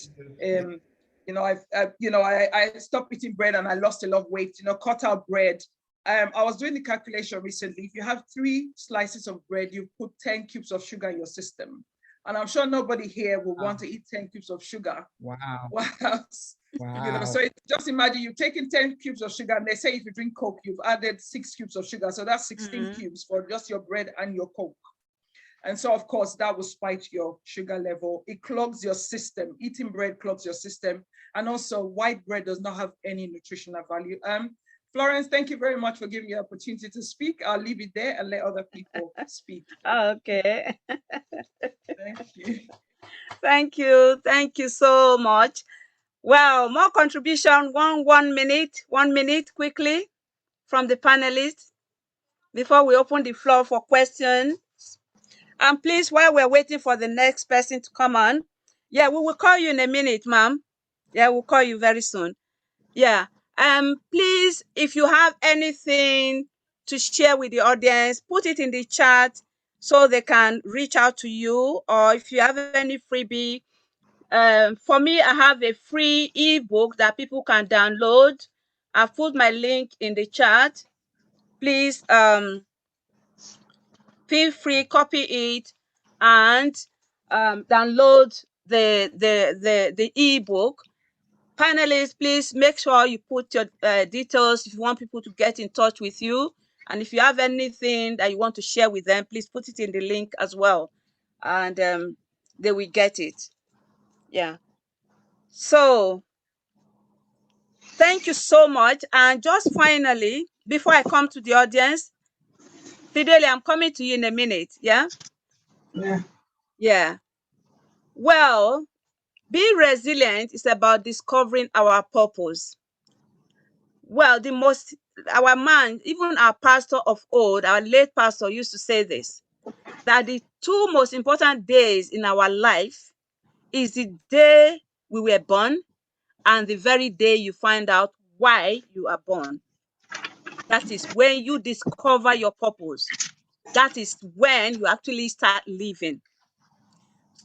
I stopped eating bread and I lost a lot of weight, cut out bread. I was doing the calculation recently. If you have 3 slices of bread, you put 10 cubes of sugar in your system. And I'm sure nobody here will want to eat 10 cubes of sugar.
Wow.
Wow.
Wow.
So just imagine you've taken 10 cubes of sugar and they say if you drink Coke, you've added 6 cubes of sugar. So that's 16 cubes for just your bread and your Coke. And so, of course, that will spike your sugar level. It clogs your system. Eating bread clogs your system. And also, white bread does not have any nutritional value. Florence, thank you very much for giving me the opportunity to speak. I'll leave it there and let other people speak.
Okay.
Thank you.
Thank you. Thank you so much. Well, more contribution, one minute quickly from the panelists before we open the floor for questions. And please, while we're waiting for the next person to come on, we will call you in a minute, ma'am. We'll call you very soon. Please, if you have anything to share with the audience, put it in the chat so they can reach out to you. Or if you have any freebie, for me, I have a free ebook that people can download. I've put my link in the chat. Please feel free, copy it and download the ebook. Panelists, please make sure you put your details if you want people to get in touch with you. And if you have anything that you want to share with them, please put it in the link as well. And they will get it. So thank you so much. And just finally, before I come to the audience, Fidelia, I'm coming to you in a minute. Yeah. Well, being resilient is about discovering our purpose. Well, our man, even our pastor of old, our late pastor used to say this, that the 2 most important days in our life is the day we were born and the very day you find out why you are born. That is when you discover your purpose. That is when you actually start living.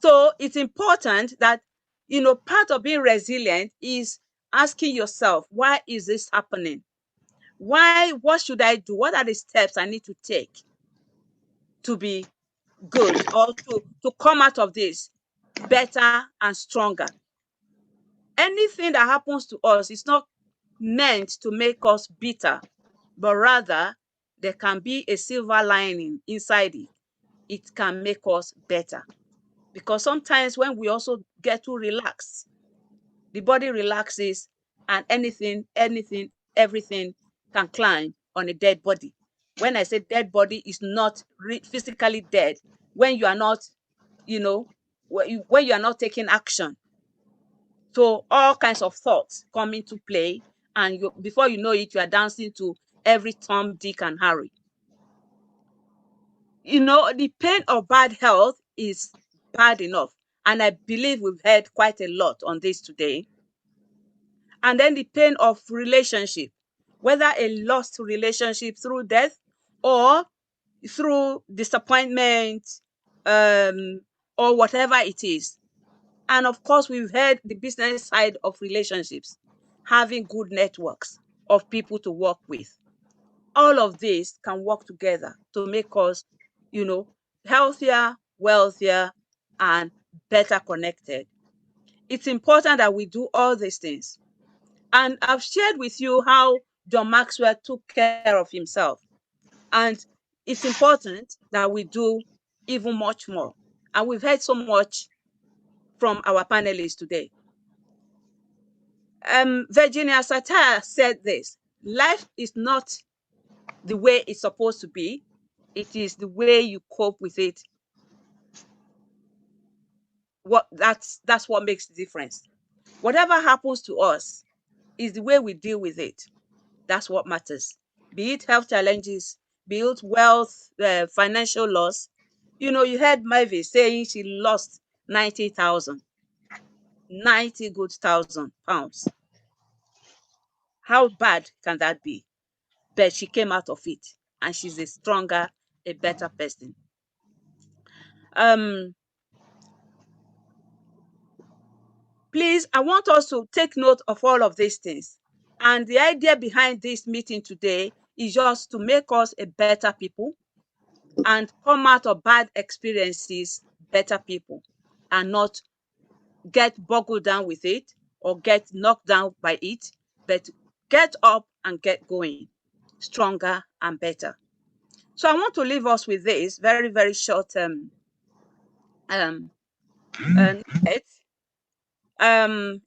So it's important that, part of being resilient is asking yourself, why is this happening? What should I do? What are the steps I need to take to be good or to come out of this better and stronger? Anything that happens to us is not meant to make us bitter, but rather there can be a silver lining inside it. It can make us better. Because sometimes when we also get too relaxed, the body relaxes and everything can climb on a dead body. When I say dead body, is not physically dead. When you are not, when you are not taking action. So all kinds of thoughts come into play, and before you know it, you are dancing to every Tom, Dick, and Harry. The pain of bad health is bad enough, and I believe we've heard quite a lot on this today. And then the pain of relationship, whether a lost relationship through death or through disappointment, or whatever it is. And of course, we've heard the business side of relationships, having good networks of people to work with. All of this can work together to make us, healthier, wealthier, and better connected. It's important that we do all these things. And I've shared with you how John Maxwell took care of himself. And it's important that we do even much more. And we've heard so much from our panelists today. Virginia Satir said this: life is not the way it's supposed to be. It is the way you cope with it. That's what makes the difference. Whatever happens to us is the way we deal with it. That's what matters. Be it health challenges, be it wealth, financial loss. You know, you heard Mavis saying she lost 90,000, 90 good £1,000. How bad can that be? But she came out of it, and she's a stronger, a better person. Please, I want us to take note of all of these things. And the idea behind this meeting today is just to make us a better people and come out of bad experiences better people, and not get boggled down with it or get knocked down by it, but get up and get going stronger and better. So I want to leave us with this very, very short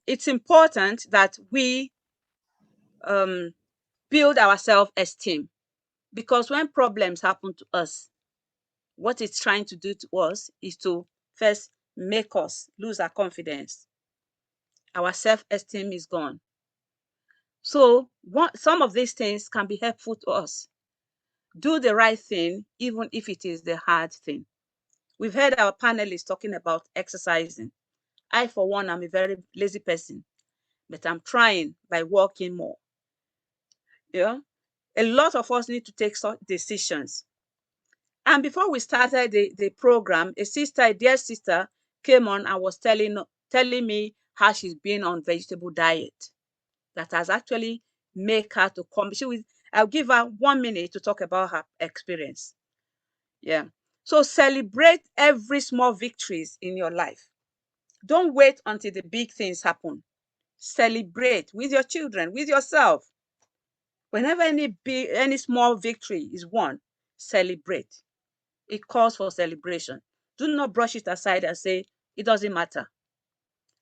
it's important that we build our self-esteem, because when problems happen to us, what it's trying to do to us is to first make us lose our confidence. Our self-esteem is gone. So some of these things can be helpful to us. Do the right thing, even if it is the hard thing. We've heard our panelists talking about exercising. I, for one, am a very lazy person, but I'm trying by walking more. Yeah, a lot of us need to take such decisions. And before we started the program, a dear sister, came on and was telling me how she's been on vegetable diet. That has actually made her to come. I'll give her 1 minute to talk about her experience. Yeah. So celebrate every small victories in your life. Don't wait until the big things happen. Celebrate with your children, with yourself. Whenever any small victory is won, celebrate. It calls for celebration. Do not brush it aside and say, it doesn't matter.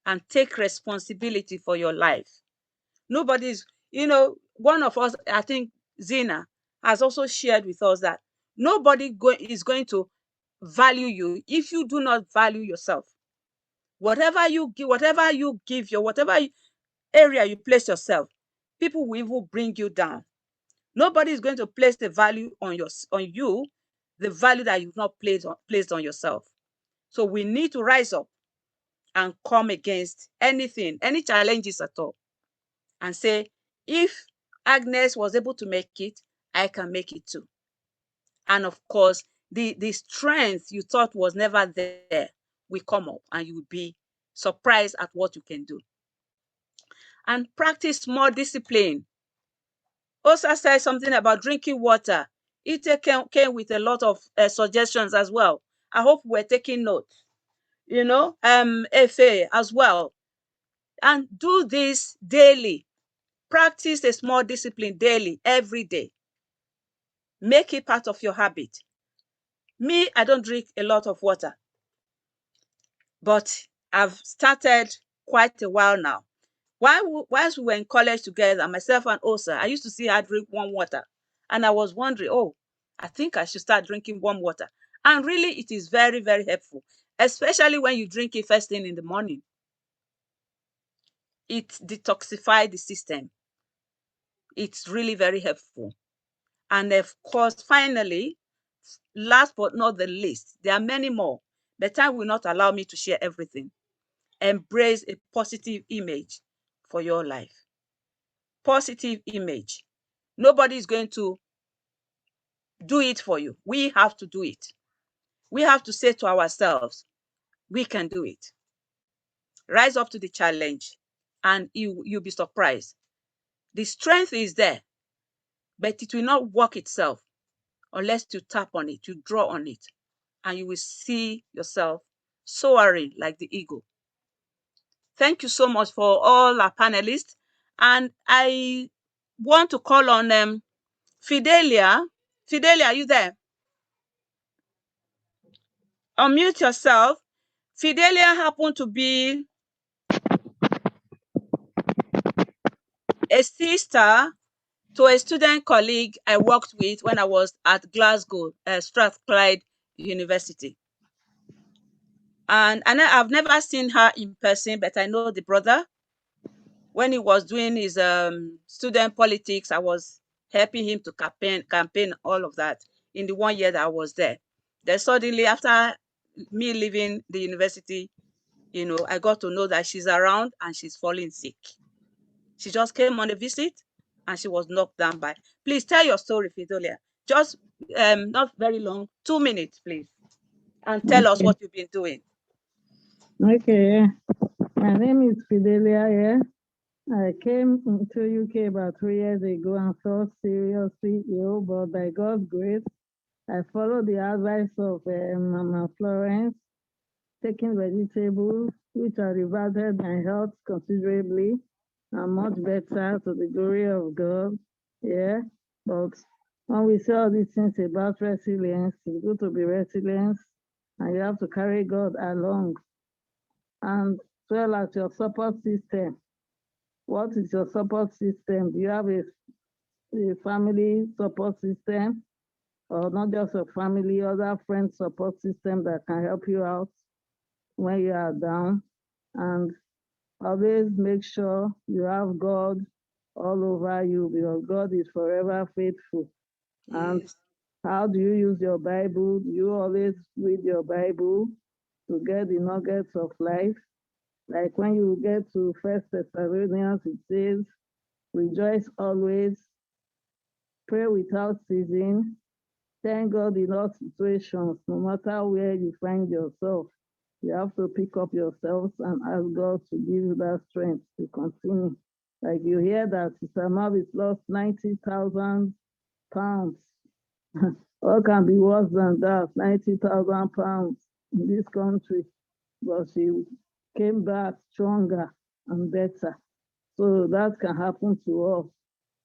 And take responsibility for your life. Nobody's, one of us, I think Zina, has also shared with us that nobody is going to value you if you do not value yourself. Whatever you give, whatever area you place yourself, people will even bring you down. Nobody is going to place the value on you, the value that you've not placed on yourself. So we need to rise up and come against anything, any challenges at all, and say, if Agnes was able to make it, I can make it too. And of course, the strength you thought was never there will come up, and you will be surprised at what you can do. And practice more discipline. Osa said something about drinking water. It came with a lot of suggestions as well. I hope we're taking notes. Efe as well. And do this daily. Practice a small discipline daily, every day. Make it part of your habit. Me, I don't drink a lot of water, but I've started quite a while now. Whilst we were in college together, myself and Osa, I used to see her drink warm water. And I was wondering, oh, I think I should start drinking warm water. And really, it is very, very helpful, especially when you drink it first thing in the morning. It detoxifies the system. It's really very helpful. And of course, finally, last but not the least, there are many more. The time will not allow me to share everything. Embrace a positive image for your life. Positive image. Nobody is going to do it for you. We have to do it. We have to say to ourselves, we can do it. Rise up to the challenge, and you'll be surprised. The strength is there, but it will not work itself unless you tap on it, you draw on it, and you will see yourself soaring like the eagle. Thank you so much for all our panelists. And I want to call on Fidelia. Fidelia, are you there? Unmute yourself. Fidelia happened to be a sister to a student colleague I worked with when I was at Glasgow, Strathclyde University. And I've never seen her in person, but I know the brother. When he was doing his student politics, I was helping him to campaign all of that in the 1 year that I was there. Then suddenly, after me leaving the university, you know, I got to know that she's around and she's falling sick. She just came on a visit and she was knocked down by. Please tell your story, Fidelia. Just not very long, 2 minutes, please. And tell us what you've been doing.
Okay, my name is Fidelia. Yeah, I came into UK about 3 years ago and felt seriously ill, but by God's grace, I followed the advice of Mama Florence, taking vegetables, which are reverted my health considerably and much better to the glory of God. Yeah, but when we say all these things about resilience, it's good to be resilient and you have to carry God along. And as well as your support system. What is your support system? Do you have a family support system? Or not just a family, other friend support system that can help you out when you are down? And always make sure you have God all over you, because God is forever faithful.
Yes.
And how do you use your Bible? You always read your Bible to get the nuggets of life. Like when you get to 1 Thessalonians, it says, rejoice always, pray without ceasing, thank God in all situations, no matter where you find yourself. You have to pick up yourselves and ask God to give you that strength to continue. Like you hear that Sister Mavis lost 90,000 pounds. What can be worse than that? 90,000 pounds in this country. But she came back stronger and better. So that can happen to us.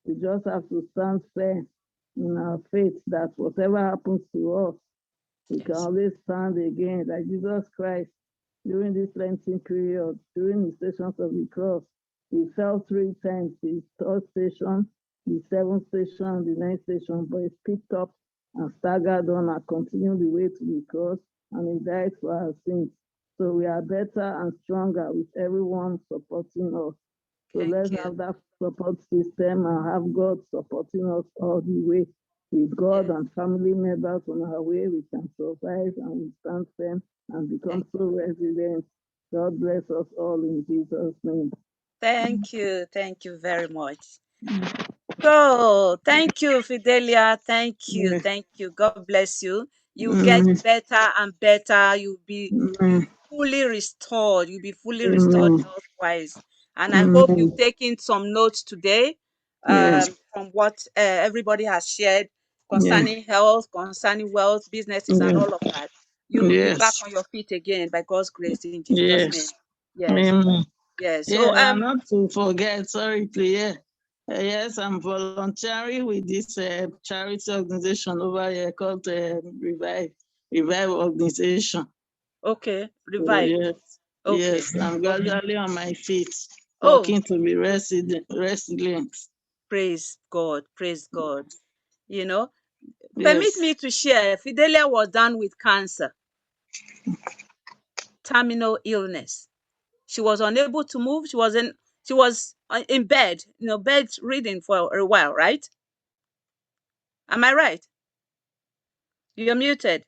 We just have to stand firm in our faith that whatever happens to us, we can always stand again, like Jesus Christ during this Lenten period, during the stations of the cross. He fell 3 times, the 3rd station, the 7th station, the 9th station, but he picked up and staggered on and continued the way to the cross, and he died for our sins. So we are better and stronger with everyone supporting us. So let's have that support system and have God supporting us all the way. With God and family members on our way, we can survive and we stand firm and become so resilient. God bless us all in Jesus' name.
Thank you. Thank you very much. So thank you, Fidelia. Thank you. Thank you. God bless you. You get better and better. You'll be fully restored. You'll be fully restored health-wise. And I hope you've taken some notes today from what everybody has shared concerning health, concerning wealth, businesses, and all of that. You will be back on your feet again by God's grace in Jesus' name. Yes. So
not to forget, sorry, please. Yes, I'm volunteering with this charity organization over here called Revive Organization.
Okay, Revive.
Yes,
okay.
Yes, I'm gradually on my feet, working to be resilient.
Praise God, praise God. You know, permit me to share, Fidelia was down with cancer, terminal illness. She was unable to move. She was in bed, bed reading for a while, right? Am I right? You're muted.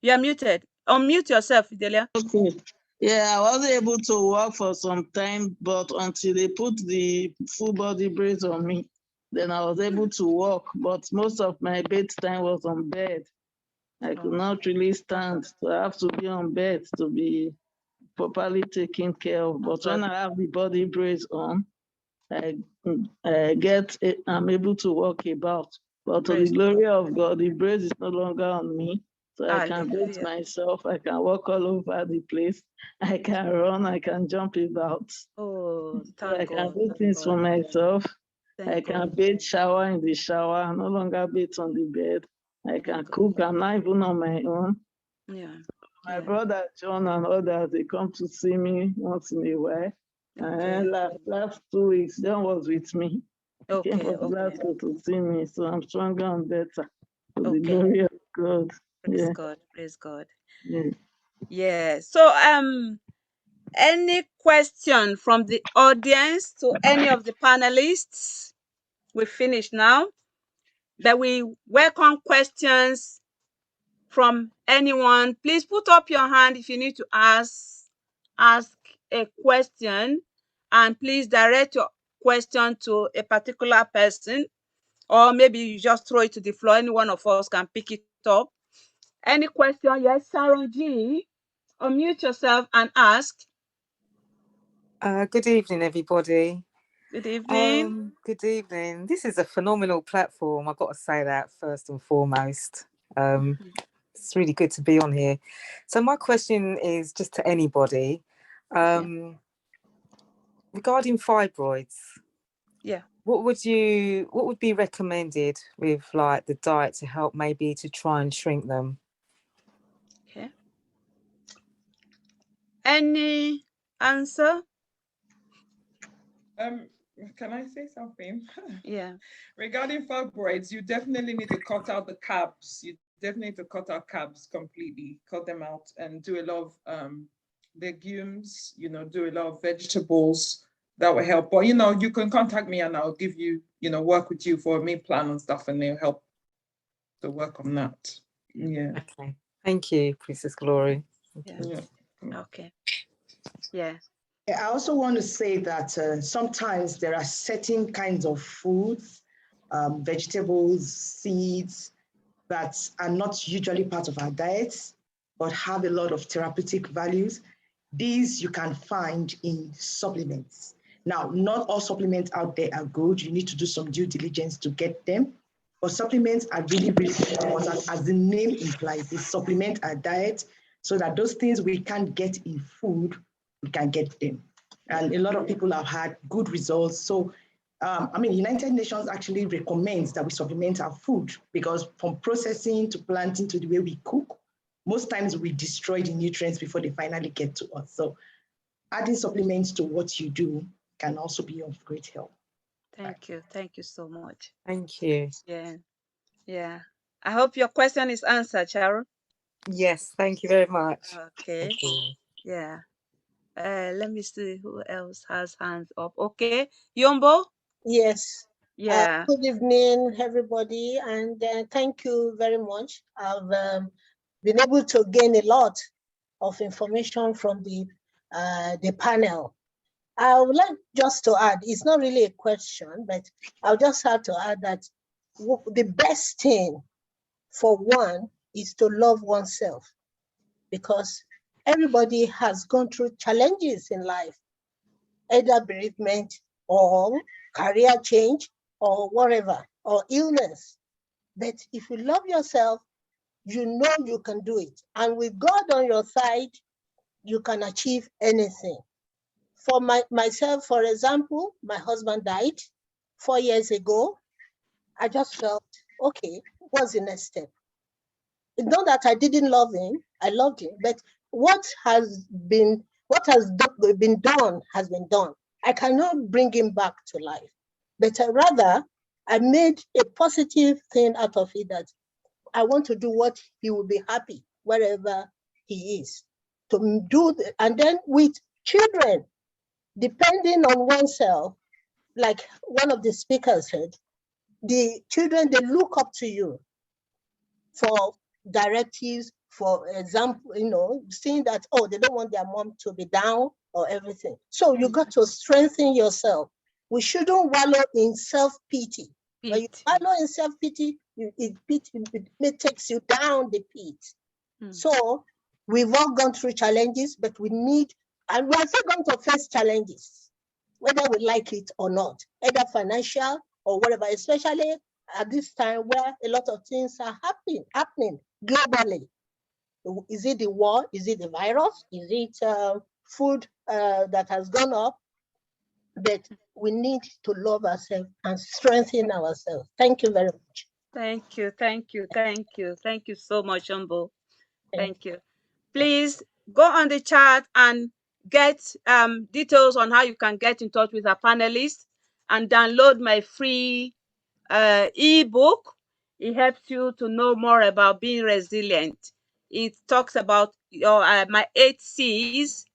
You're muted. Unmute yourself, Fidelia.
Okay. Yeah, I was able to walk for some time, but until they put the full body brace on me, then I was able to walk. But most of my bedtime was on bed. I could not really stand, so I have to be on bed to be properly taken care of. But when I have the body brace on, I'm able to walk about. But to the glory of God, the brace is no longer on me. So I can brace myself, I can walk all over the place, I can run, I can jump about.
Oh, Oh,
I
thank
can
God.
do
Thank
things for
God.
myself. I
Thank
can
God.
bathe, shower in the shower, no longer bathe on the bed. I can
Thank God.
cook, I'm not even on my own.
Yeah.
My
Yeah.
brother John and others, they come to see me once in a while.
Okay.
And last 2 weeks, John was with me. He came
Okay.
from
Okay.
Glasgow to see me, so I'm stronger and better. To the
Okay.
glory of God.
Praise
Yeah.
God. Praise God.
Yeah.
Yeah. So any question from the audience to any of the panelists? We finished now, but we welcome questions from anyone. Please put up your hand if you need to ask a question, and please direct your question to a particular person, or maybe you just throw it to the floor. Any one of us can pick it up. Any question? Yes, Sharon G. Unmute yourself and ask.
Good evening, everybody.
Good evening.
Good evening. This is a phenomenal platform. I've got to say that first and foremost. It's really good to be on here. So my question is just to anybody, regarding fibroids.
Yeah.
What would be recommended with like the diet to help maybe to try and shrink them?
Okay. Any answer?
Can I say something?
Yeah.
Regarding fibroids, you definitely need to cut out the carbs. You definitely need to cut out carbs completely, cut them out, and do a lot of legumes, do a lot of vegetables. That will help. But, you can contact me and I'll give you, work with you for a meal plan and stuff, and they'll help to work on that. Yeah.
Okay. Thank you, Princess Glory.
Yeah. Okay. Yeah.
I also want to say that sometimes there are certain kinds of foods, vegetables, seeds that are not usually part of our diets, but have a lot of therapeutic values. These you can find in supplements. Now, not all supplements out there are good. You need to do some due diligence to get them. But supplements are really, really important. As the name implies, they supplement our diet so that those things we can't get in food, we can get them. And a lot of people have had good results. So, United Nations actually recommends that we supplement our food because from processing to planting to the way we cook, most times we destroy the nutrients before they finally get to us. So adding supplements to what you do can also be of great help.
Thank you. Thank you so much.
Thank you.
Yeah. Yeah. I hope your question is answered, Sharon.
Yes, thank you very much.
Okay. Yeah. Let me see who else has hands up. Okay. Yombo?
Yes.
Yeah.
Good evening, everybody, and thank you very much. I've been able to gain a lot of information from the panel. I would like just to add, it's not really a question, but I'll just have to add that the best thing for one is to love oneself, because everybody has gone through challenges in life, either bereavement or career change or whatever, or illness. But if you love yourself, you know you can do it. And with God on your side, you can achieve anything. For myself, for example, my husband died 4 years ago. I just felt, okay, what's the next step? It's not that I didn't love him, I loved him, but what has been done has been done. I cannot bring him back to life, but rather I made a positive thing out of it, that I want to do what he will be happy wherever he is. And then with children, depending on oneself, like one of the speakers said, the children, they look up to you for directives, for example, seeing that, oh, they don't want their mom to be down or everything. So you got to strengthen yourself. We shouldn't wallow in self-pity. When you wallow in self-pity, it takes you down the pit. So we've all gone through challenges, but we need, and we're still going to face challenges, whether we like it or not, either financial or whatever, especially at this time where a lot of things are happening globally. Is it the war? Is it the virus? Is it food that has gone up? but we need to love ourselves and strengthen ourselves. Thank you very much.
Thank you, thank you, thank you. Thank you so much, Umbo. Thank you. Please go on the chat and get details on how you can get in touch with our panelists and download my free ebook. It helps you to know more about being resilient. It talks about your my 8 C's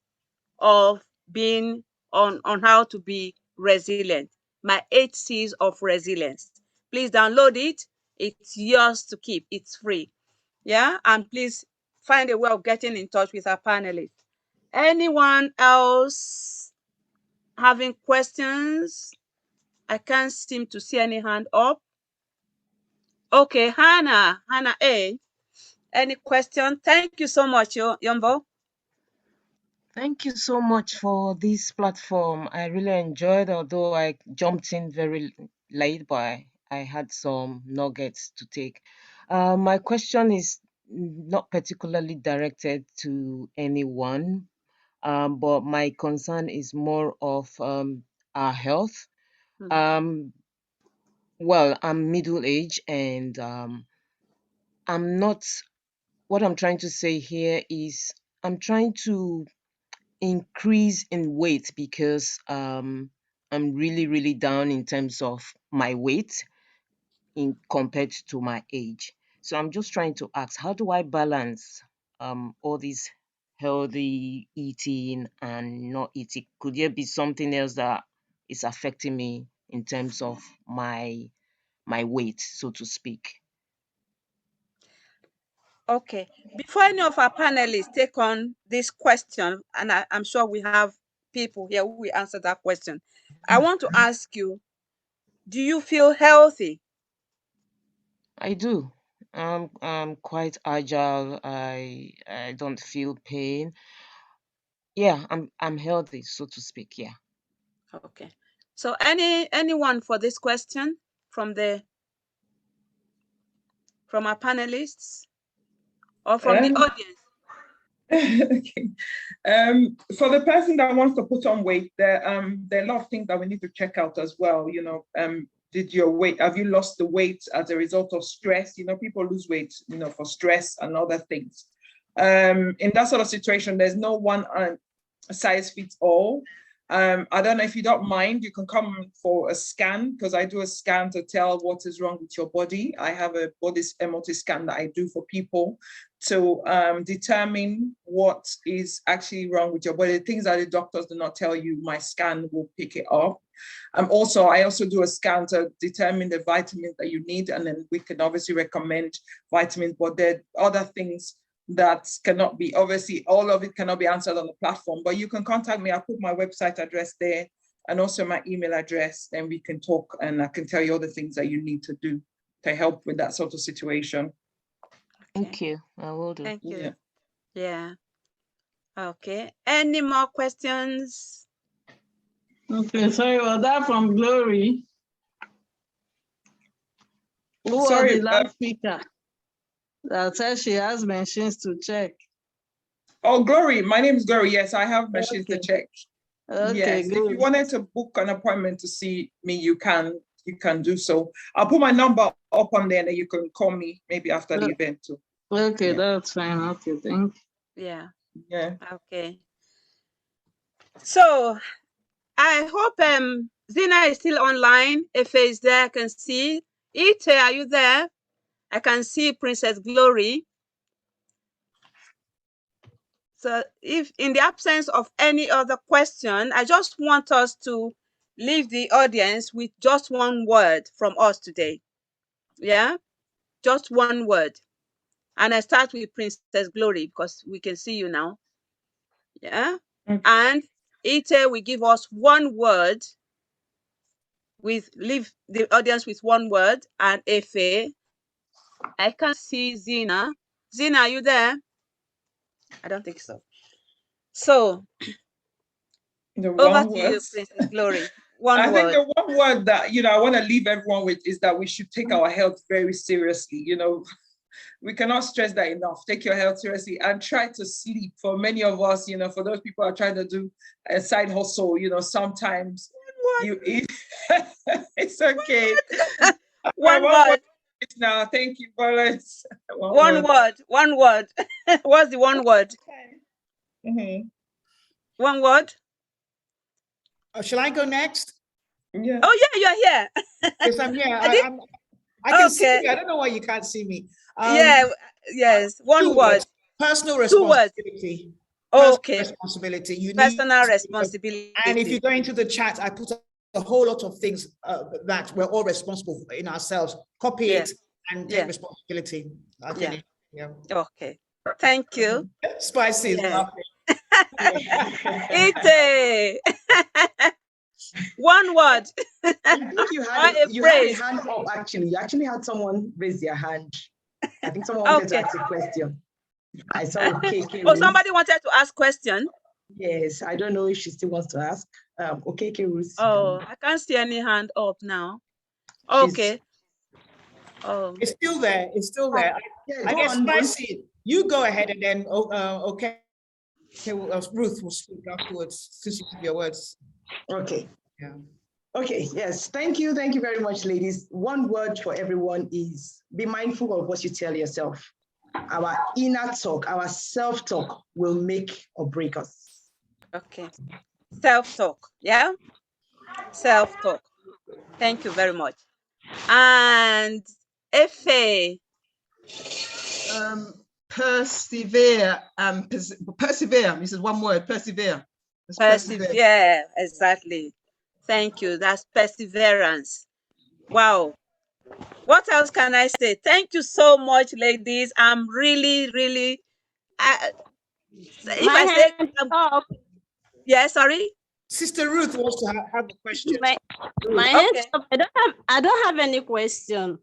of being on how to be resilient. My 8 C's of resilience. Please download it. It's yours to keep. It's free. Yeah, and please find a way of getting in touch with our panelists. Anyone else having questions? I can't seem to see any hand up. Okay, Hannah A. Any question? Thank you so much, Yombo.
Thank you so much for this platform. I really enjoyed, although I jumped in very late, but I had some nuggets to take. My question is not particularly directed to anyone, but my concern is more of our health. Well, I'm middle-aged and what I'm trying to say here is I'm trying to increase in weight because I'm really down in terms of my weight compared to my age. So I'm just trying to ask, how do I balance all these healthy eating and not eating? Could there be something else that is affecting me in terms of my weight, so to speak?
Okay, before any of our panelists take on this question, and I'm sure we have people here who will answer that question, I want to ask you, do you feel healthy?
I do. I'm quite agile. I don't feel pain. Yeah, I'm healthy, so to speak. Yeah.
Okay. So anyone for this question from our panelists or from the audience?
Okay. For the person that wants to put on weight, there are a lot of things that we need to check out as well. You know, have you lost the weight as a result of stress? You know, people lose weight, you know, for stress and other things. In that sort of situation, there's no one size fits all. I don't know if you don't mind, you can come for a scan because I do a scan to tell what is wrong with your body. I have a body MOT scan that I do for people to determine what is actually wrong with your body. The things that the doctors do not tell you, my scan will pick it up. I also do a scan to determine the vitamins that you need, and then we can obviously recommend vitamins, but there are other things that cannot be, obviously all of it cannot be answered on the platform, but you can contact me. I'll put my website address there and also my email address, and we can talk and I can tell you all the things that you need to do to help with that sort of situation.
Thank you. I will do.
Thank you. Yeah. Okay. Any more questions?
Okay, sorry about that from Glory. Who was the last speaker that says she has machines to check?
Oh, Glory. My name is Glory. Yes, I have machines to check.
Okay,
yes.
good.
If you wanted to book an appointment to see me, you can do so. I'll put my number up on there and then you can call me maybe after the event too.
Okay, that's fine. Okay, thank you.
Yeah.
Yeah.
Okay. So I hope Zina is still online. If is there, I can see. Ite, are you there? I can see Princess Glory. So if in the absence of any other question, I just want us to leave the audience with just one word from us today. Yeah, just one word. And I start with Princess Glory because we can see you now. Yeah, and Ite will give us one word. Leave the audience with one word. And Efe, I can't see Zina. Zina, are you there? I don't think so. So over to you, Princess Glory.
I
word.
think the one word that, you know, I want to leave everyone with is that we should take our health very seriously. You know, we cannot stress that enough. Take your health seriously and try to sleep. For many of us, you know, for those people who are trying to do a side hustle, you know, sometimes You eat. It's okay.
One word.
Now, thank you, Florence.
One word. One word. What's the one word? One word.
Oh, shall I go next?
Yeah.
Oh yeah, you're here.
Yes, I'm here. I can see you. I don't know why you can't see me.
Yeah. Yes. One word.
Personal
2 words.
responsibility.
Okay.
Responsibility. You
Personal
need,
responsibility.
and if you go into the chat, I put a whole lot of things that we're all responsible for in ourselves. Copy it and take responsibility. I think. Yeah.
Okay. Thank you.
Spicy is laughing.
Ite. One word.
I think you had a hand up actually. You actually had someone raise their hand. I think someone wanted to ask a question. I saw KK.
Oh, somebody wanted to ask question.
Yes, I don't know if she still wants to ask. KK Ruth.
Oh, I can't see any hand up now. Okay. Oh,
it's still there. It's still there. I guess Spicy. You go ahead and then okay. Ruth will speak afterwards since you have your words.
Okay. Yeah. Okay. Yes. Thank you. Thank you very much, ladies. One word for everyone is be mindful of what you tell yourself. Our inner talk, our self-talk will make or break us.
Okay. Self-talk. Yeah. Self-talk. Thank you very much. And Efe.
Persevere. Persevere. This is one word. Persevere.
Persevere. Exactly. Thank you. That's perseverance. Wow. What else can I say? Thank you so much, ladies. I'm really, really. Yeah, sorry.
Sister Ruth wants to have a question.
My hands up. I don't have any question.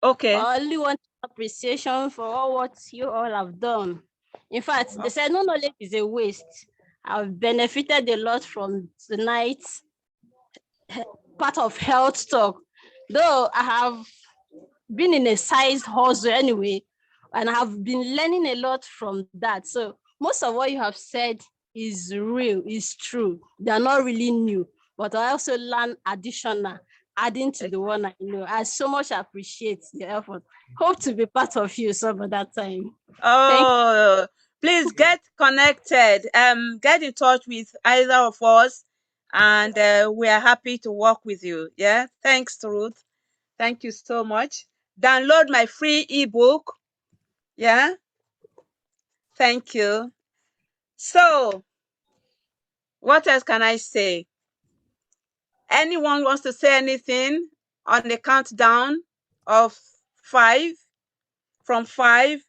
Okay.
I only want appreciation for all what you all have done. In fact, they said no knowledge is a waste. I've benefited a lot from tonight's part of health talk. Though I have been in a size hustle anyway, and I have been learning a lot from that. So most of what you have said is real, is true. They're not really new, but I also learn additional, adding to the one I know. I so much appreciate your effort. Hope to be part of you some other time.
Oh, please get connected. Get in touch with either of us, and we are happy to work with you. Yeah. Thanks, Ruth. Thank you so much. Download my free ebook. Yeah. Thank you. So, what else can I say? Anyone wants to say anything on the countdown of 5? From 5.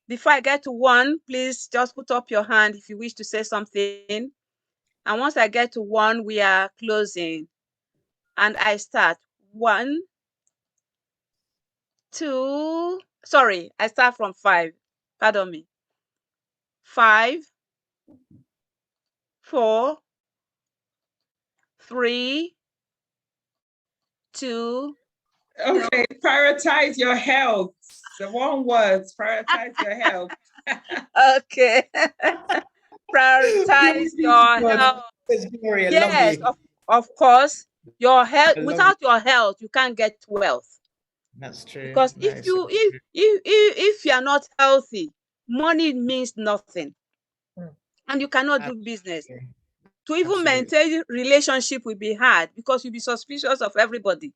Before I get to 1, please just put up your hand if you wish to say something. And once I get to 1, we are closing. And I start. 1, 2, sorry, I start from 5. Pardon me. 5, 4, 3, 2.
Okay, prioritize your health. The one word, prioritize your health.
Okay. Prioritize your health. Yes, of course. Your health. Without your health, you can't get wealth.
That's true.
Because if you are not healthy, money means nothing, and you cannot do business. To even maintain relationship will be hard because you'll be suspicious of everybody.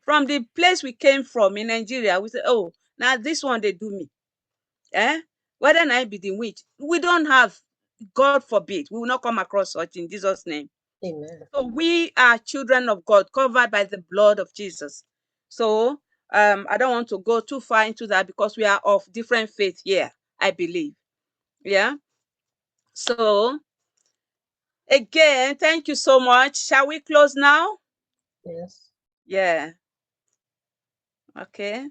From the place we came from in Nigeria, we say, oh, now this one they do me. Whether I be the witch, we don't have. God forbid, we will not come across such in Jesus' name.
Amen.
So we are children of God, covered by the blood of Jesus. So I don't want to go too far into that because we are of different faith here, I believe. Yeah. So again, thank you so much. Shall we close now?
Yes.
Yeah. Okay.